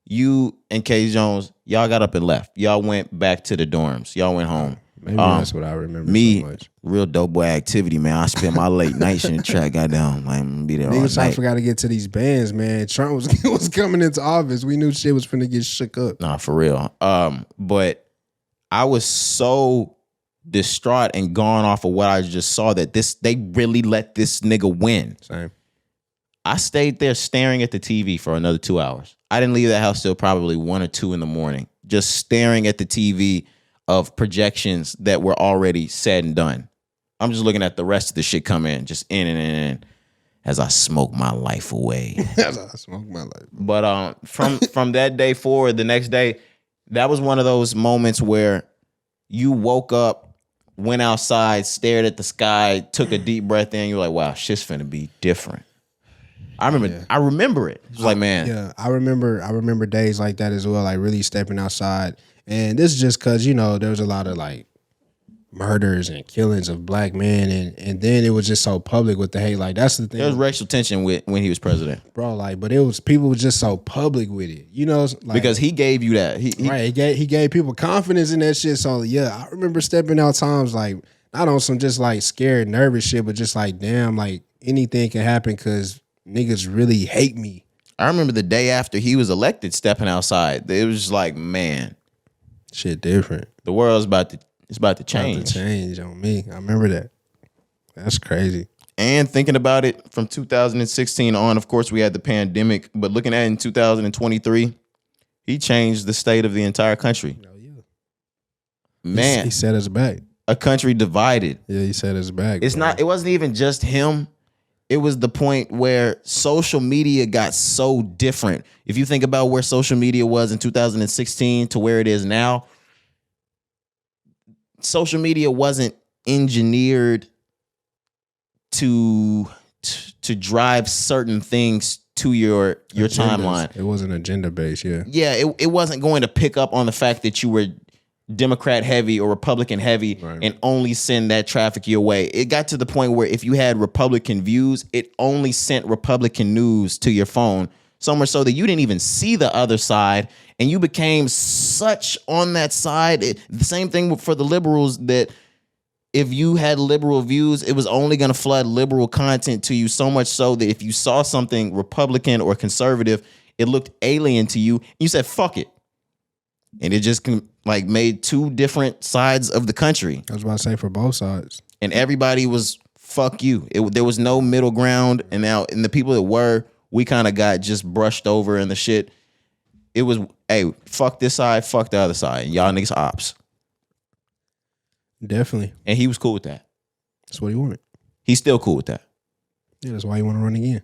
You and K. Jones, y'all got up and left. Y'all went back to the dorms. Y'all went home. Maybe that's what I remember Me, so much. real dope boy activity, man. I spent my late nights in the track. Goddamn, like, I'm gonna be there all Niggas trying night. to forgot to get to these bands, man. Trump was coming into office. We knew shit was finna get shook up. Nah, for real. But I was so distraught and gone off of what I just saw that they really let this nigga win. Same. I stayed there staring at the TV for another 2 hours. I didn't leave the house till probably 1 or 2 in the morning, just staring at the TV of projections that were already said and done. I'm just looking at the rest of the shit come in, just in and in as I smoke my life away. That's how I smoke my life. But from that day forward, the next day, That was one of those moments where you woke up, went outside, stared at the sky, took a deep breath in. You're like, wow, shit's finna be different. I remember it. It was like, man. Yeah, I remember days like that as well, like really stepping outside. And this is just because, you know, there was a lot of like murders and killings of black men, and then it was just so public with the hate. Like that's the thing. There was racial tension when he was president, bro. Like, but it was people were just so public with it, you know, like, because he gave you that. He gave people confidence in that shit. So yeah, I remember stepping out times like not on some just like scared, nervous shit, but just like damn, like anything can happen because niggas really hate me. I remember the day after he was elected, stepping outside. It was just like, man, shit different. The world's about to change. About to change on me. I remember that. That's crazy. And thinking about it from 2016 on, of course, we had the pandemic, but looking at it in 2023, he changed the state of the entire country. Oh, yeah. Man. He set us back. A country divided. Yeah, he set us back. It wasn't even just him. It was the point where social media got so different. If you think about where social media was in 2016 to where it is now, social media wasn't engineered to drive certain things to your timeline. It wasn't agenda based, yeah. Yeah, it wasn't going to pick up on the fact that you were Democrat heavy or Republican heavy, right, and only send that traffic your way. It got to the point where if you had Republican views, it only sent Republican news to your phone. So much so that you didn't even see the other side, and you became such on that side. The same thing for the liberals, that if you had liberal views, it was only going to flood liberal content to you, so much so that if you saw something Republican or conservative, it looked alien to you. And you said, fuck it. And it just like made two different sides of the country. I was about to say for both sides. And everybody was fuck you. There was no middle ground. And the people that were, we kind of got just brushed over in the shit. It was, hey, fuck this side, fuck the other side. Y'all niggas ops. Definitely. And he was cool with that. That's what he wanted. He's still cool with that. Yeah, that's why he want to run again.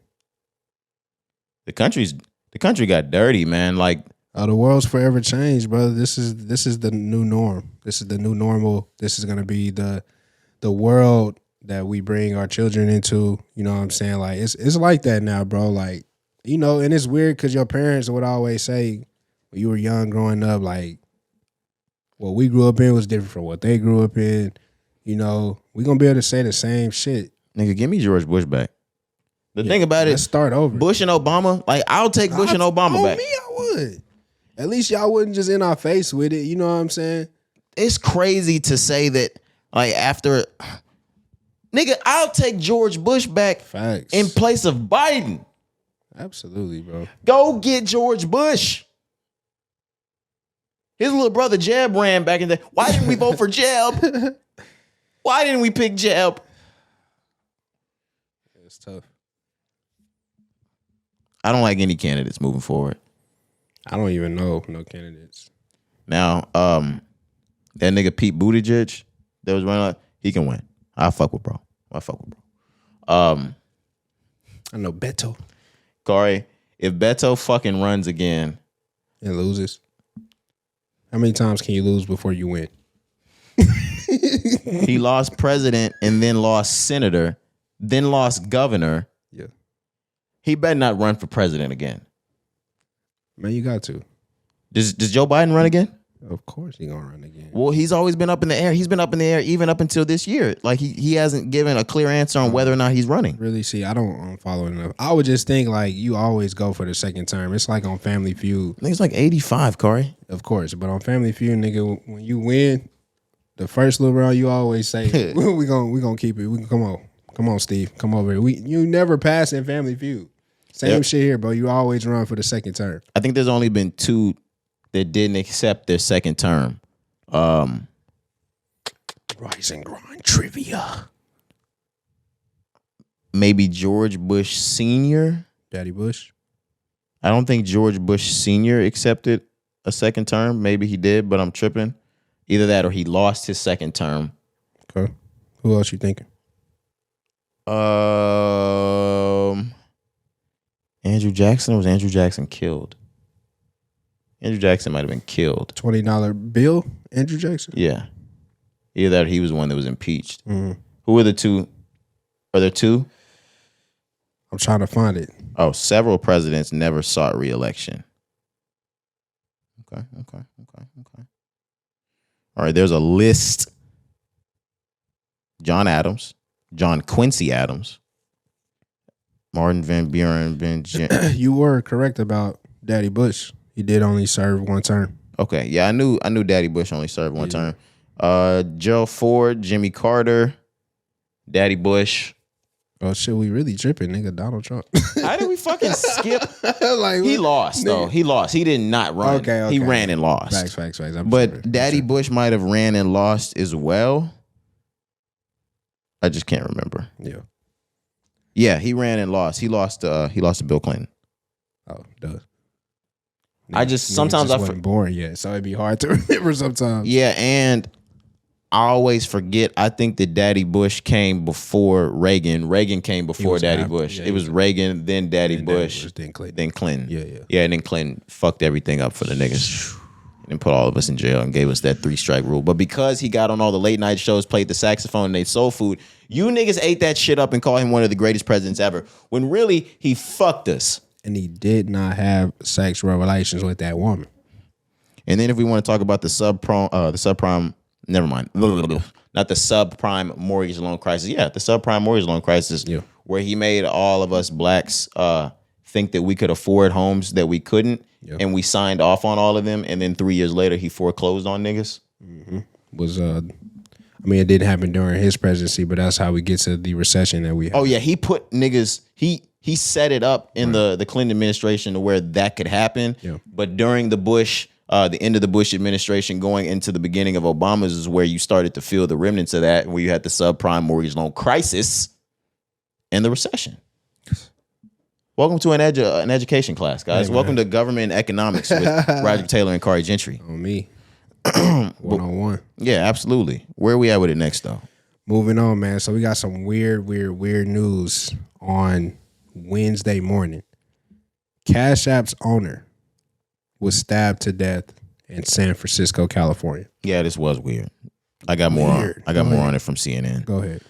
The country got dirty, man. Like, the world's forever changed, brother. This is the new norm. This is the new normal. This is gonna be the world that we bring our children into. You know what I'm saying? Like it's like that now, bro. Like, you know, and it's weird because your parents would always say when you were young growing up, like what we grew up in was different from what they grew up in. You know, we gonna be able to say the same shit. Nigga, give me George Bush back. The thing about let's start over. Bush and Obama, like I'll take Bush and Obama back. Me, I would. At least y'all wouldn't just in our face with it. You know what I'm saying? It's crazy to say that, like, after... Nigga, I'll take George Bush back. Facts. In place of Biden. Absolutely, bro. Go get George Bush. His little brother Jeb ran back in the... Why didn't we vote for Jeb? Why didn't we pick Jeb? It's tough. I don't like any candidates moving forward. I don't even know no candidates. Now, that nigga Pete Buttigieg that was running, he can win. I fuck with bro. I know Beto. Corey, if Beto fucking runs again and loses, how many times can you lose before you win? He lost president and then lost senator, then lost governor. Yeah. He better not run for president again. Man, you got to. Does Joe Biden run again? Of course he gonna run again. Well, he's always been up in the air. He's been up in the air even up until this year. Like he hasn't given a clear answer on whether or not he's running. Really? See, I don't follow enough. I would just think like you always go for the second term. It's like on Family Feud. I think it's like 85, Corey. Of course, but on Family Feud, nigga, when you win the first little round, you always say we gonna keep it. Come on, Steve, come over here. You never pass in Family Feud. Same shit here, bro. You always run for the second term. I think there's only been two that didn't accept their second term. Rise and Grind trivia. Maybe George Bush Sr. Daddy Bush. I don't think George Bush Sr. accepted a second term. Maybe he did, but I'm tripping. Either that or he lost his second term. Okay. Who else you thinking? Andrew Jackson, or was Andrew Jackson killed? Andrew Jackson might have been killed. $20 bill, Andrew Jackson? Yeah. Either that or he was one that was impeached. Mm-hmm. Who are the two? Are there two? I'm trying to find it. Oh, several presidents never sought re-election. Okay. All right, there's a list. John Adams, John Quincy Adams, Martin Van Buren, You were correct about Daddy Bush. He did only serve one term. Okay, yeah, I knew Daddy Bush only served one term. Gerald Ford, Jimmy Carter, Daddy Bush. Oh shit, we really tripping, nigga. Donald Trump. How did we fucking skip? Like, He lost though. He lost. He did not run. Okay. He ran and lost. Facts. But Daddy Bush might have ran and lost as well. I just can't remember. Yeah, he ran and lost. He lost to Bill Clinton. Oh, duh. I just sometimes I wasn't born yet, so it'd be hard to remember sometimes. Yeah, and I always forget. I think that Daddy Bush came before Reagan. Reagan came before Daddy Bush. Yeah, it was Reagan, then Daddy Bush, then Clinton. then Clinton. Yeah. And then Clinton fucked everything up for the niggas and put all of us in jail and gave us that 3-strike rule. But because he got on all the late night shows, played the saxophone, and ate soul food, you niggas ate that shit up and called him one of the greatest presidents ever. When really he fucked us. And he did not have sexual relations with that woman. And then if we want to talk about the subprime, never mind. Not the subprime mortgage loan crisis. Yeah, the subprime mortgage loan crisis, where he made all of us blacks think that we could afford homes that we couldn't, and we signed off on all of them. And then 3 years later, he foreclosed on niggas. Mm-hmm. It didn't happen during his presidency, but that's how we get to the recession that we have. Oh yeah, he put niggas. He set it up in the Clinton administration to where that could happen. Yeah. But during the Bush. The end of the Bush administration going into the beginning of Obama's is where you started to feel the remnants of that, where you had the subprime mortgage loan crisis and the recession. Welcome to an education class, guys. Hey, welcome to government economics with Roger Taylor and Kari Gentry. On me. 101. Yeah, absolutely. Where are we at with it next, though? Moving on, man. So we got some weird news on Wednesday morning. Cash App's owner was stabbed to death in San Francisco, California. Yeah, this was weird. I got more on it from CNN. Go ahead.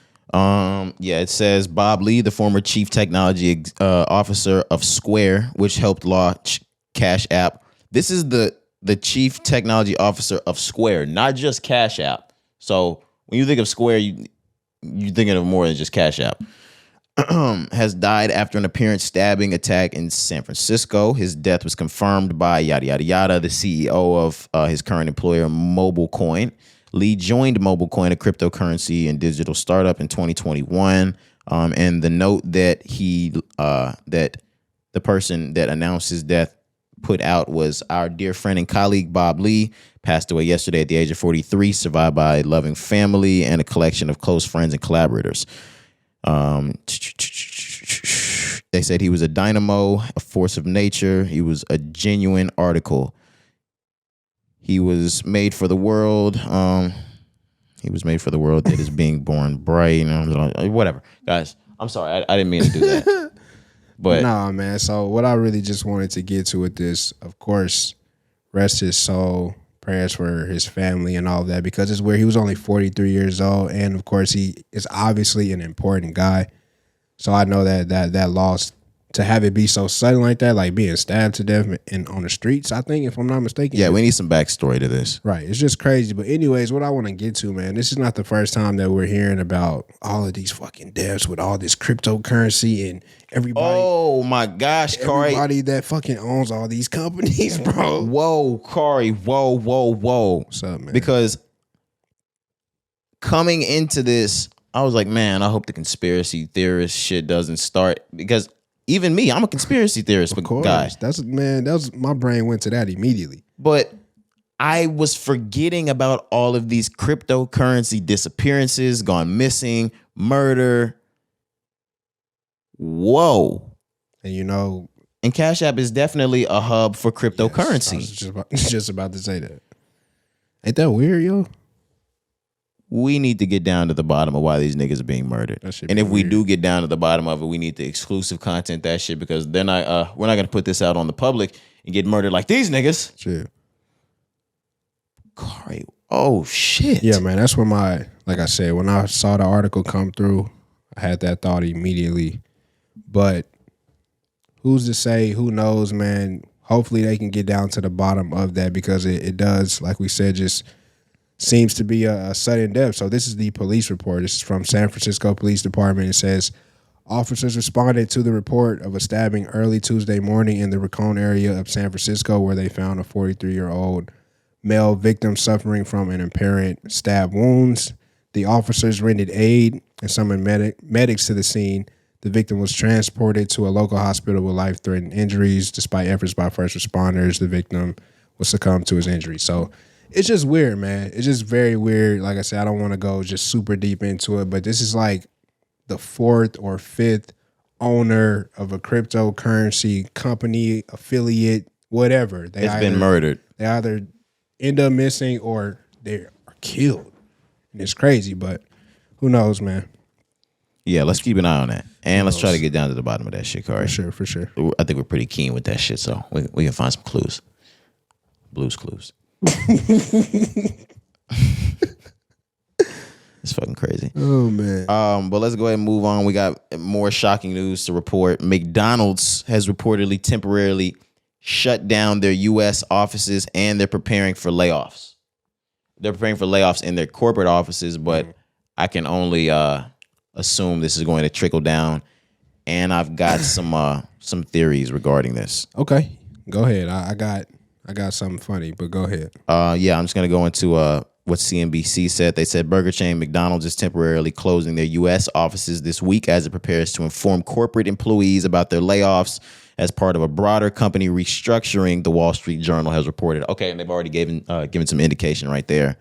It says Bob Lee, the former chief technology officer of Square, which helped launch Cash App. This is the chief technology officer of Square, not just Cash App. So when you think of Square, you're thinking of more than just Cash App. Has died after an apparent stabbing attack in San Francisco. His death was confirmed by yada yada yada, the CEO of his current employer, MobileCoin. Lee joined MobileCoin, a cryptocurrency and digital startup, in 2021. And the note that that the person that announced his death put out was, our dear friend and colleague Bob Lee passed away yesterday at the age of 43, survived by a loving family and a collection of close friends and collaborators. They said he was a dynamo, a force of nature. He was a genuine article. He was made for the world. He was made for the world that is being born bright. Whatever, guys. I'm sorry. I didn't mean to do that. But nah, man. So what I really just wanted to get to with this, of course, rest his soul. Prayers for his family and all of that, because it's where he was only 43 years old, and of course he is obviously an important guy. So I know that loss, to have it be so sudden like that, like being stabbed to death on the streets, I think, if I'm not mistaken. Yeah, we need some backstory to this. Right. It's just crazy. But anyways, what I want to get to, man, this is not the first time that we're hearing about all of these fucking deaths with all this cryptocurrency and everybody. Oh my gosh, Kari. Everybody that fucking owns all these companies, bro. Whoa, Kari. Whoa. What's up, man? Because coming into this, I was like, man, I hope the conspiracy theorist shit doesn't start, because even me, I'm a conspiracy theorist, of course. Guy. That was my brain went to that immediately. But I was forgetting about all of these cryptocurrency disappearances, gone missing, murder. Whoa. And and Cash App is definitely a hub for cryptocurrency. Yes, I was just about to say that. Ain't that weird, yo? We need to get down to the bottom of why these niggas are being murdered. And if we do get down to the bottom of it, we need the exclusive content, that shit, because we're not going to put this out on the public and get murdered like these niggas. Shit. Corey, oh shit. Yeah, man. That's when like I said, when I saw the article come through, I had that thought immediately. But who's to say? Who knows, man? Hopefully they can get down to the bottom of that, because it does, like we said, just seems to be a sudden death. So this is the police report. This is from San Francisco Police Department. It says, officers responded to the report of a stabbing early Tuesday morning in the Rincon area of San Francisco, where they found a 43-year-old male victim suffering from an apparent stab wounds. The officers rendered aid and summoned medics to the scene. The victim was transported to a local hospital with life-threatening injuries. Despite efforts by first responders, the victim was succumbed to his injuries. So it's just weird, man. It's just very weird. Like I said, I don't want to go just super deep into it, but this is like the fourth or fifth owner of a cryptocurrency company, affiliate, whatever. It's been murdered. They either end up missing or they are killed. And it's crazy, but who knows, man? Yeah, let's keep an eye on that. And let's try to get down to the bottom of that shit, Corey. For sure. I think we're pretty keen with that shit, so we can find some clues. Blues Clues. It's fucking crazy. Oh, man. But let's go ahead and move on. We got more shocking news to report. McDonald's has reportedly temporarily shut down their U.S. offices, and they're preparing for layoffs. They're preparing for layoffs in their corporate offices, but I can only assume this is going to trickle down. And I've got some theories regarding this. Okay, go ahead. I got something funny, but go ahead. Yeah, I'm just gonna go into what CNBC said. They said burger chain McDonald's is temporarily closing their U.S. offices this week as it prepares to inform corporate employees about their layoffs as part of a broader company restructuring, the Wall Street Journal has reported. Okay, and they've already given some indication right there.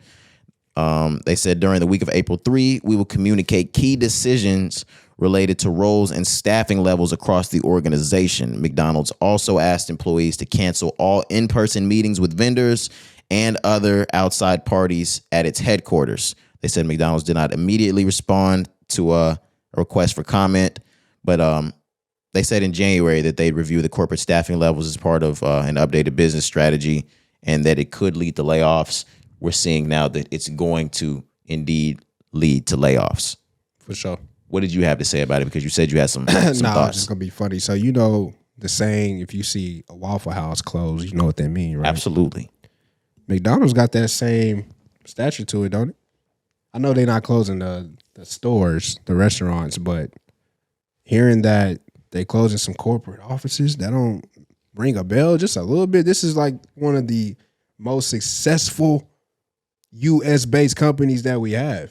They said during the week of April 3, we will communicate key decisions related to roles and staffing levels across the organization. McDonald's also asked employees to cancel all in-person meetings with vendors and other outside parties at its headquarters. They said McDonald's did not immediately respond to a request for comment, but they said in January that they'd review the corporate staffing levels as part of an updated business strategy, and that it could lead to layoffs. We're seeing now that it's going to indeed lead to layoffs. For sure. What did you have to say about it? Because you said you had some thoughts. It's just gonna be funny. So you know the saying, if you see a Waffle House close, you know what that means, right? Absolutely. McDonald's got that same stature to it, don't it? I know they're not closing the stores, the restaurants, but hearing that they closing some corporate offices, that don't ring a bell just a little bit. This is like one of the most successful U.S.-based companies that we have.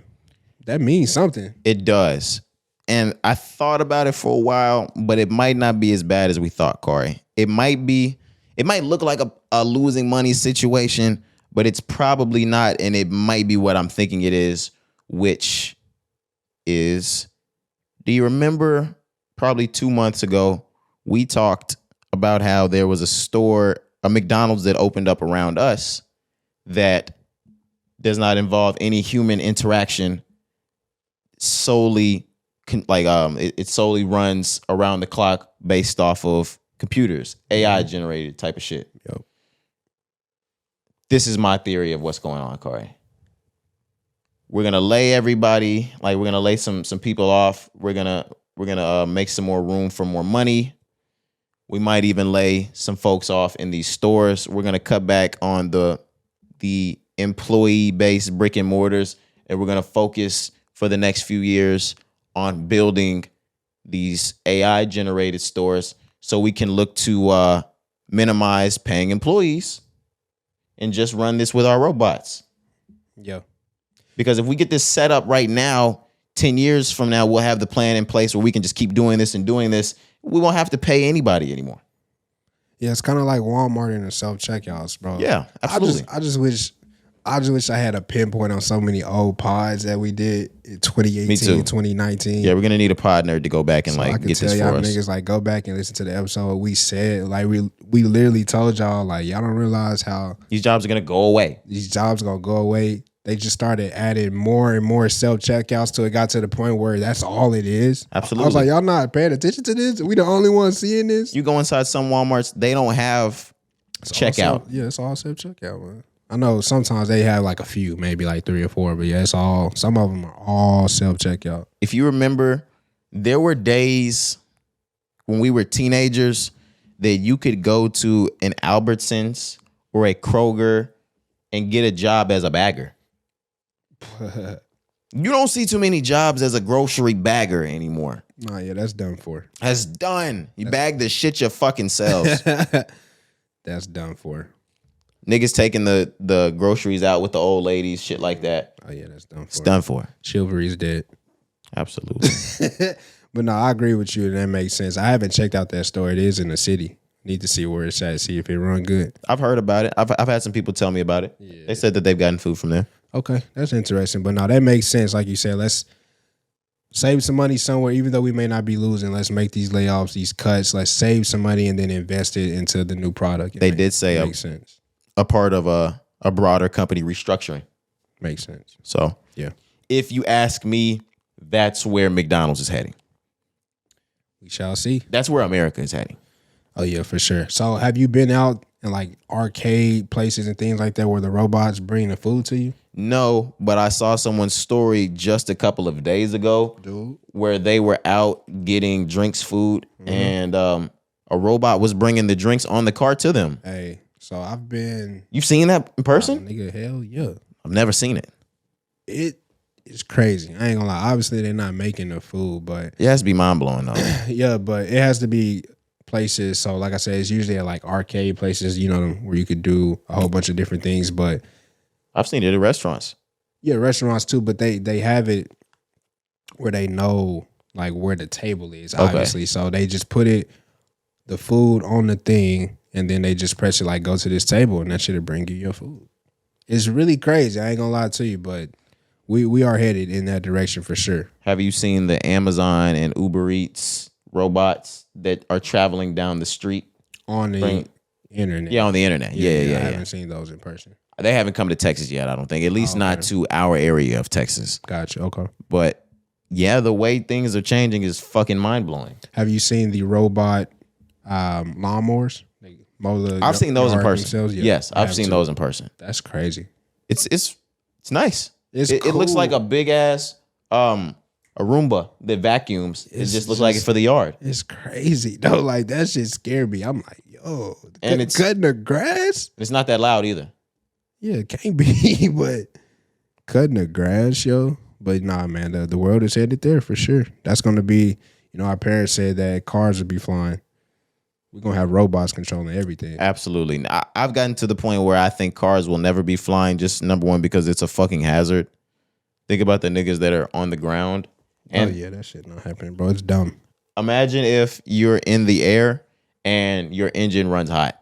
That means something. It does. And I thought about it for a while, but it might not be as bad as we thought, Corey. It might look like a losing money situation, but it's probably not. And it might be what I'm thinking it is, which is, do you remember probably 2 months ago, we talked about how there was a McDonald's that opened up around us that does not involve any human interaction, solely it solely runs around the clock based off of computers, AI generated type of shit. Yep. This is my theory of what's going on, Corey. We're gonna lay everybody, we're gonna lay some people off. We're gonna make some more room for more money. We might even lay some folks off in these stores. We're gonna cut back on the employee-based brick and mortars, and we're gonna focus for the next few years on building these AI-generated stores so we can look to minimize paying employees and just run this with our robots. Yeah. Because if we get this set up right now, 10 years from now, we'll have the plan in place where we can just keep doing this and doing this. We won't have to pay anybody anymore. Yeah, it's kind of like Walmart and the self-checkouts, bro. Yeah, absolutely. I just wish I had a pinpoint on so many old pods that we did in 2018, 2019. Yeah, we're gonna need a pod nerd to go back and I get this for us. Y'all us. niggas go back and listen to the episode. We said we literally told y'all y'all don't realize how these jobs are gonna go away. These jobs are gonna go away. They just started adding more and more self-checkouts till it got to the point where that's all it is. Absolutely. I was like, y'all not paying attention to this? We the only ones seeing this? You go inside some Walmarts, they don't have checkout. It's all self checkout, man. I know sometimes they have like a few, maybe like 3 or 4, but yeah, it's all. Some of them are all self checkout. If you remember, there were days when we were teenagers that you could go to an Albertsons or a Kroger and get a job as a bagger. You don't see too many jobs as a grocery bagger anymore. Nah, yeah, that's done for. That's done. You bag the shit your fucking selves. That's done for. Niggas taking the groceries out with the old ladies, shit like that. Oh yeah, that's done for. It's done for. Chivalry's dead. Absolutely. But no, I agree with you. That makes sense. I haven't checked out that store. It is in the city. Need to see where it's at. See if it run good. I've heard about it. I've had some people tell me about it. Yeah. They said that they've gotten food from there. Okay, that's interesting. But no, that makes sense. Like you said, let's save some money somewhere. Even though we may not be losing, let's make these layoffs, these cuts. Let's save some money and then invest it into the new product. They did say makes sense. A part of a broader company restructuring. Makes sense. So yeah, if you ask me, that's where McDonald's is heading. We shall see. That's where America is heading. Oh yeah, for sure. So have you been out in like arcade places and things like that where the robots bring the food to you? No, but I saw someone's story just a couple of days ago, where they were out getting drinks, food, and a robot was bringing the drinks on the cart to them. Hey, so I've been. You've seen that in person? Nigga, hell yeah. I've never seen it. It is crazy. I ain't gonna lie. Obviously, they're not making the food, but it has to be mind blowing though. Yeah, but it has to be places. So, like I said, it's usually at like arcade places, you know, where you could do a whole bunch of different things. But I've seen it at restaurants. Yeah, restaurants too. But they have it where they know like where the table is, obviously. Okay. So they just put the food on the thing, and then they just press it like go to this table, and that shit'll bring you your food. It's really crazy. I ain't gonna lie to you, but we are headed in that direction for sure. Have you seen the Amazon and Uber Eats robots that are traveling down the street on the internet? Yeah, on the internet. Yeah. I haven't seen those in person. They haven't come to Texas yet, I don't think. At least not to our area of Texas. Gotcha. Okay. But yeah, the way things are changing is fucking mind blowing. Have you seen the robot lawnmowers? I've seen those in person. Yes, I've seen those in person. That's crazy. It's nice. It looks like a big ass a Roomba that vacuums. It just looks like it for the yard. It's crazy though. Like that shit scared me. I'm like, yo, and it's cutting the grass. It's not that loud either. Yeah, it can't be, but cutting the grass, yo. But nah, man, the world is headed there for sure. That's gonna be, our parents said that cars would be flying. We're gonna have robots controlling everything. Absolutely. I've gotten to the point where I think cars will never be flying. Just number one, because it's a fucking hazard. Think about the niggas that are on the ground. And yeah, that shit not happening, bro. It's dumb. Imagine if you're in the air and your engine runs hot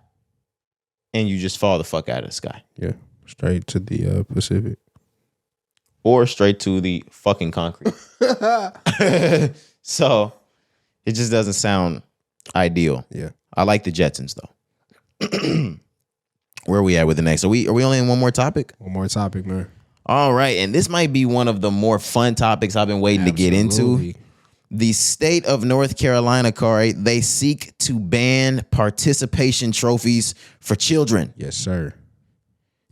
and you just fall the fuck out of the sky. Yeah, straight to the Pacific. Or straight to the fucking concrete. So it just doesn't sound ideal. Yeah. I like the Jetsons though. Where are we at with the next? Are we only in one more topic? One more topic, man. All right, and this might be one of the more fun topics I've been waiting to get into. The state of North Carolina, Kari, they seek to ban participation trophies for children. Yes, sir.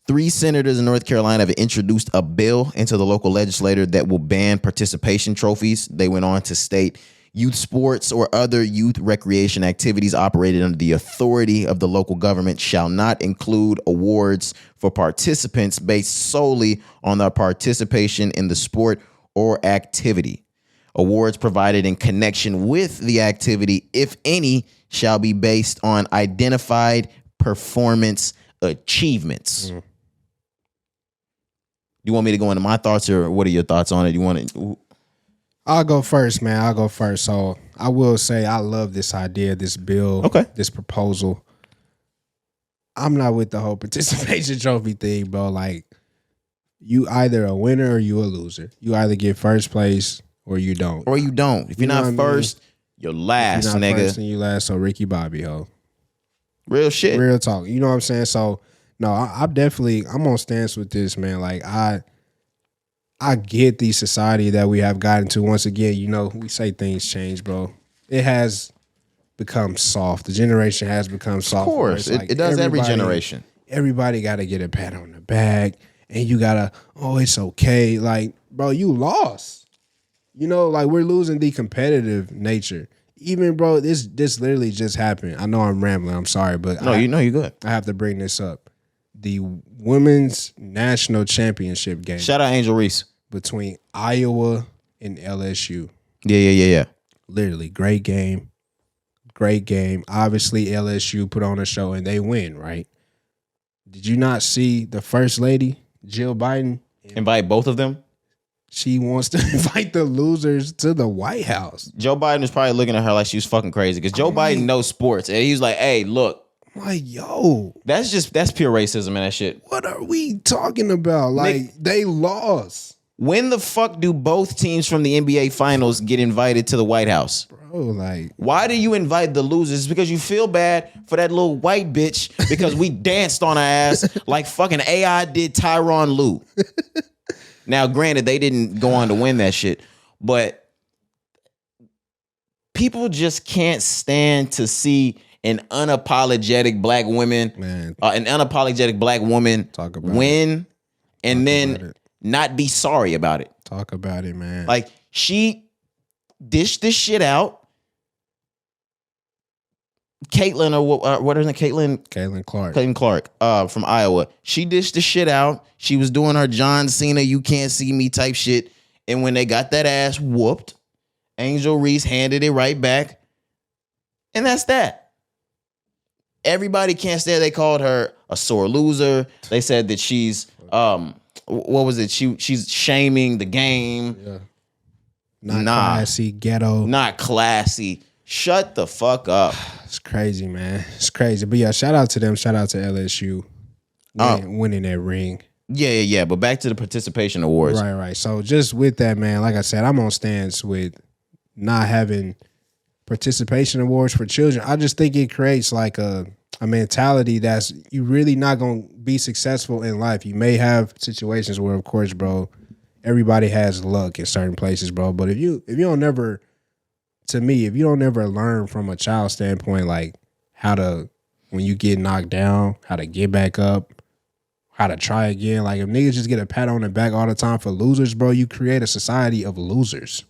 3 senators in North Carolina have introduced a bill into the local legislature that will ban participation trophies. They went on to state youth sports or other youth recreation activities operated under the authority of the local government shall not include awards for participants based solely on their participation in the sport or activity. Awards provided in connection with the activity, if any, shall be based on identified performance achievements. Mm. You want me to go into my thoughts, or what are your thoughts on it? You want to? I'll go first, man. I'll go first. So I will say I love this idea, this bill, this proposal. I'm not with the whole participation trophy thing, bro. Like, you either a winner or you a loser. You either get first place or you don't. Or you don't. If you're not first, you're last, if you're not nigga. First and you last, so Ricky Bobby, ho. Real shit. Real talk. You know what I'm saying? So, no, I'm on stance with this, man. Like, I get the society that we have gotten to. Once again, we say things change, bro. It has become soft. The generation has become soft. Of course, it does every generation. Everybody got to get a pat on the back, and you gotta, oh, it's okay. Like, bro, you lost. You know, like we're losing the competitive nature. Even, bro, this literally just happened. I know I'm rambling. I'm sorry, but No, you know you're good. I have to bring this up. The women's national championship game Shout out Angel Reese. between Iowa and LSU. Yeah. Literally, great game. Great game. Obviously, LSU put on a show and they win, right? Did you not see the first lady, Jill Biden? Invite both of them. She wants to invite the losers to the White House. Joe Biden was probably looking at her like she was fucking crazy because Joe Biden knows sports. And he was like, hey, look. I'm like, yo. That's pure racism and that shit. What are we talking about? Like, Nick, they lost. When the fuck do both teams from the NBA Finals get invited to the White House? Bro, like. Why do you invite the losers? It's because you feel bad for that little white bitch because we danced on her ass like fucking AI did Tyronn Lue. Now, granted, they didn't go on to win that shit, but people just can't stand to see an unapologetic black woman, an unapologetic black woman win and then not be sorry about it. Talk about it, man. Like, she dished this shit out. Caitlin, or what is it? Caitlin Clark from Iowa. She dished the shit out. She was doing her John Cena, you can't see me type shit. And when they got that ass whooped, Angel Reese handed it right back. And that's that. Everybody can't stand. They called her a sore loser. They said that she's what was it? She's shaming the game. Yeah. Not classy, ghetto. Not classy. Shut the fuck up. It's crazy, man. It's crazy. But yeah, shout out to them. Shout out to LSU winning that ring. Yeah. But back to the participation awards. Right. So just with that, man, like I said, I'm on stance with not having participation awards for children. I just think it creates like a mentality that's you really not going to be successful in life. You may have situations where, of course, bro, everybody has luck in certain places, bro. But if you don't never... To me, if you don't ever learn from a child standpoint, like how to, when you get knocked down, how to get back up, how to try again. Like if niggas just get a pat on the back all the time for losers, bro, you create a society of losers.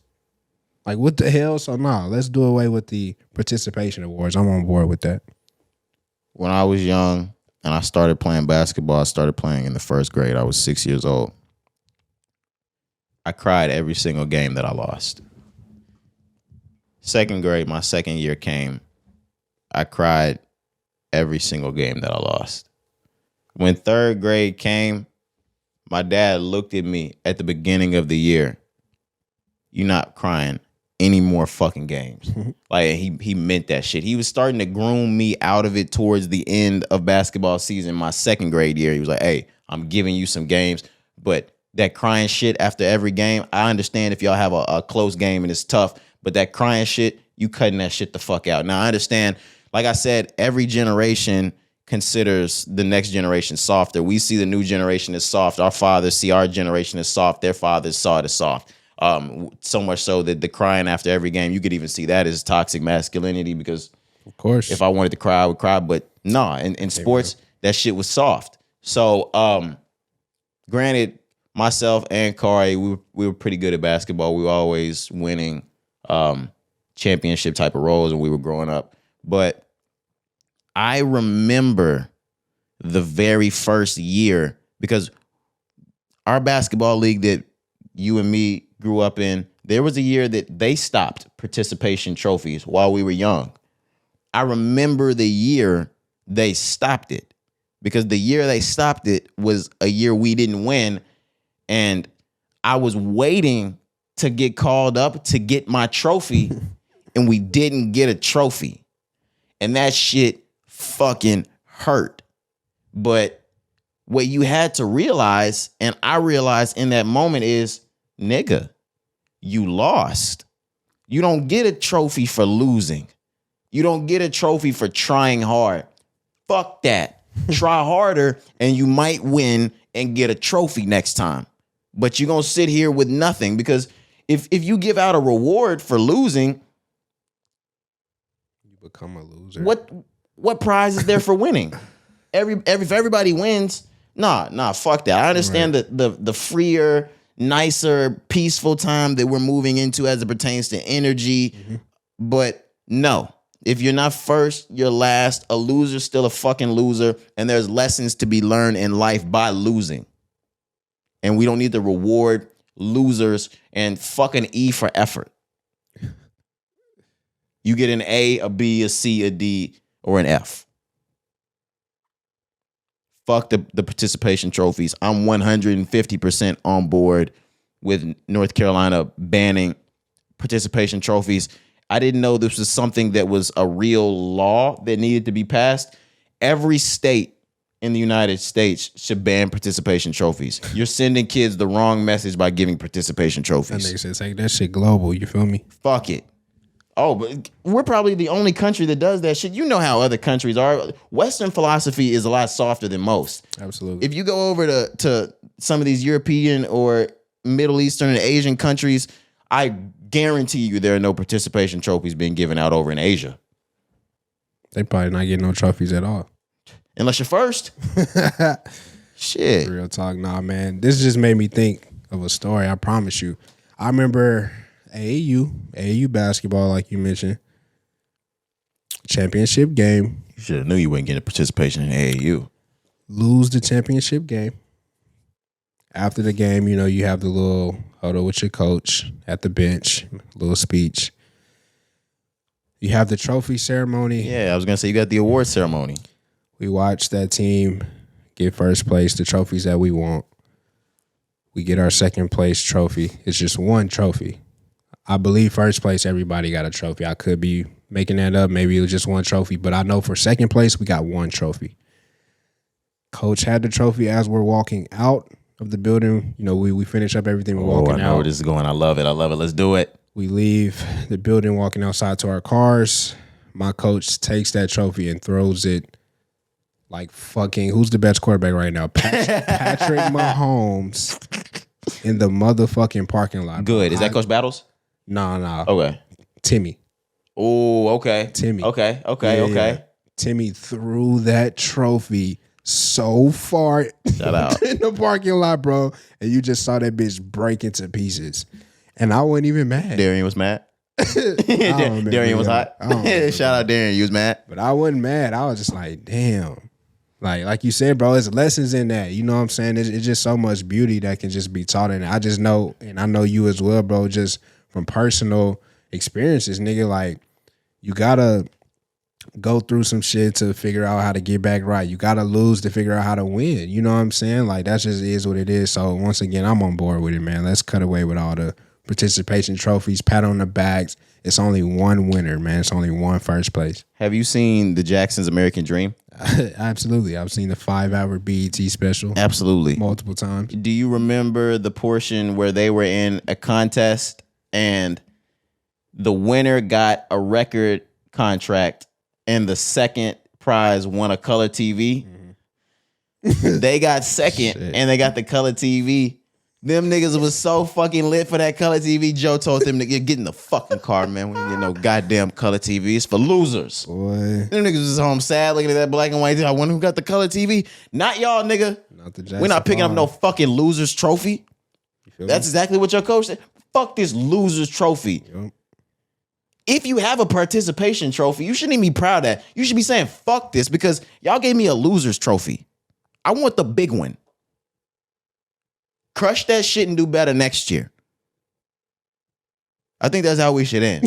Like what the hell? So nah, let's do away with the participation awards. I'm on board with that. When I was young and I started playing basketball, I started playing in the first grade. I was 6 years old. I cried every single game that I lost. Second grade, my second year came. I cried every single game that I lost. When third grade came, my dad looked at me at the beginning of the year. You're not crying any more fucking games. Like he meant that shit. He was starting to groom me out of it towards the end of basketball season. My second grade year, he was like, hey, I'm giving you some games, but that crying shit after every game, I understand if y'all have a close game and it's tough, but that crying shit, you cutting that shit the fuck out. Now, I understand, like I said, every generation considers the next generation softer. We see the new generation as soft. Our fathers see our generation as soft. Their fathers saw it as soft. So much so that the crying after every game, you could even see that as toxic masculinity because, of course, if I wanted to cry, I would cry. But nah, in sports, that shit was soft. So, granted, myself and Kari, we were pretty good at basketball. We were always winning championship type of roles when we were growing up. But I remember the very first year because our basketball league that you and me grew up in, there was a year that they stopped participation trophies while we were young. I remember the year they stopped it because the year they stopped it was a year we didn't win. And I was waiting to get called up to get my trophy and we didn't get a trophy. And that shit fucking hurt. But what you had to realize, and I realized in that moment is, nigga, you lost. You don't get a trophy for losing. You don't get a trophy for trying hard. Fuck that. Try harder and you might win and get a trophy next time. But you're going to sit here with nothing because if you give out a reward for losing, become a loser. What prize is there for winning? If everybody wins, nah, fuck that. I understand the freer, nicer, peaceful time that we're moving into as it pertains to energy, but no. If you're not first, you're last. A loser's still a fucking loser, and there's lessons to be learned in life by losing. And we don't need to reward losers and fucking E for effort. You get an A, a B, a C, a D, or an F. Fuck the participation trophies. I'm 150% on board with North Carolina banning participation trophies. I didn't know this was something that was a real law that needed to be passed. Every state in the United States should ban participation trophies. You're sending kids the wrong message by giving participation trophies. That nigga said, take that shit global. You feel me? Fuck it. Oh, but we're probably the only country that does that shit. You know how other countries are. Western philosophy is a lot softer than most. Absolutely. If you go over to some of these European or Middle Eastern and Asian countries, I guarantee you there are no participation trophies being given out over in Asia. They probably not getting no trophies at all. Unless you're first. Shit. Real talk. Nah, man. This just made me think of a story. I promise you. I remember AAU basketball, like you mentioned. Championship game. You should have knew you weren't getting participation in AAU. Lose the championship game. After the game, you have the little huddle with your coach at the bench, little speech. You have the trophy ceremony. Yeah, I was going to say you got the award ceremony. We watched that team get first place, the trophies that we want. We get our second place trophy. It's just one trophy. I believe first place, everybody got a trophy. I could be making that up. Maybe it was just one trophy, but I know for second place, we got one trophy. Coach had the trophy as we're walking out of the building. We finish up everything. We're walking out. I know where this is going. I love it. Let's do it. We leave the building, walking outside to our cars. My coach takes that trophy and throws it like fucking, who's the best quarterback right now? Patrick Mahomes in the motherfucking parking lot. Good. Is that Coach Battles? No. Okay. Timmy. Oh, okay. Timmy. Okay. Yeah. Timmy threw that trophy so far Shout out. in the parking lot, bro. And you just saw that bitch break into pieces. And I wasn't even mad. Darian was mad. Darian was hot. Shout out Darian. You was mad. But I wasn't mad. I was just like, damn. Like you said, bro, there's lessons in that. You know what I'm saying? It's just so much beauty that can just be taught in it. I just know, and I know you as well, bro, just from personal experiences, nigga, like you gotta go through some shit to figure out how to get back right. You gotta lose to figure out how to win. You know what I'm saying? Like that just is what it is. So once again, I'm on board with it, man. Let's cut away with all the participation trophies, pat on the backs. It's only one winner, man. It's only one first place. Have you seen the Jackson's American Dream? Absolutely. I've seen the 5-hour BET special. Absolutely. Multiple times. Do you remember the portion where they were in a contest and the winner got a record contract and the second prize won a color TV? Mm-hmm. They got second and they got the color TV. Them niggas was so fucking lit for that color TV. Joe told them to get in the fucking car, man. We ain't get no goddamn color TV. It's for losers. Boy. Them niggas was home sad looking at that black and white. I wonder who got the color TV. Not y'all, nigga. Not the Jackson We're not picking up no fucking losers trophy. That's me? exactly what your coach said. Fuck this losers trophy. Yep. If you have a participation trophy, you shouldn't even be proud of that. You should be saying fuck this because y'all gave me a losers trophy. I want the big one. Crush that shit and do better next year. I think that's how we should end.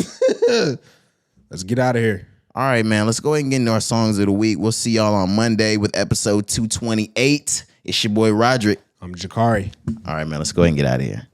Let's get out of here. All right, man. Let's go ahead and get into our songs of the week. We'll see y'all on Monday with episode 228. It's your boy Roderick. I'm Jakari. All right, man. Let's go ahead and get out of here.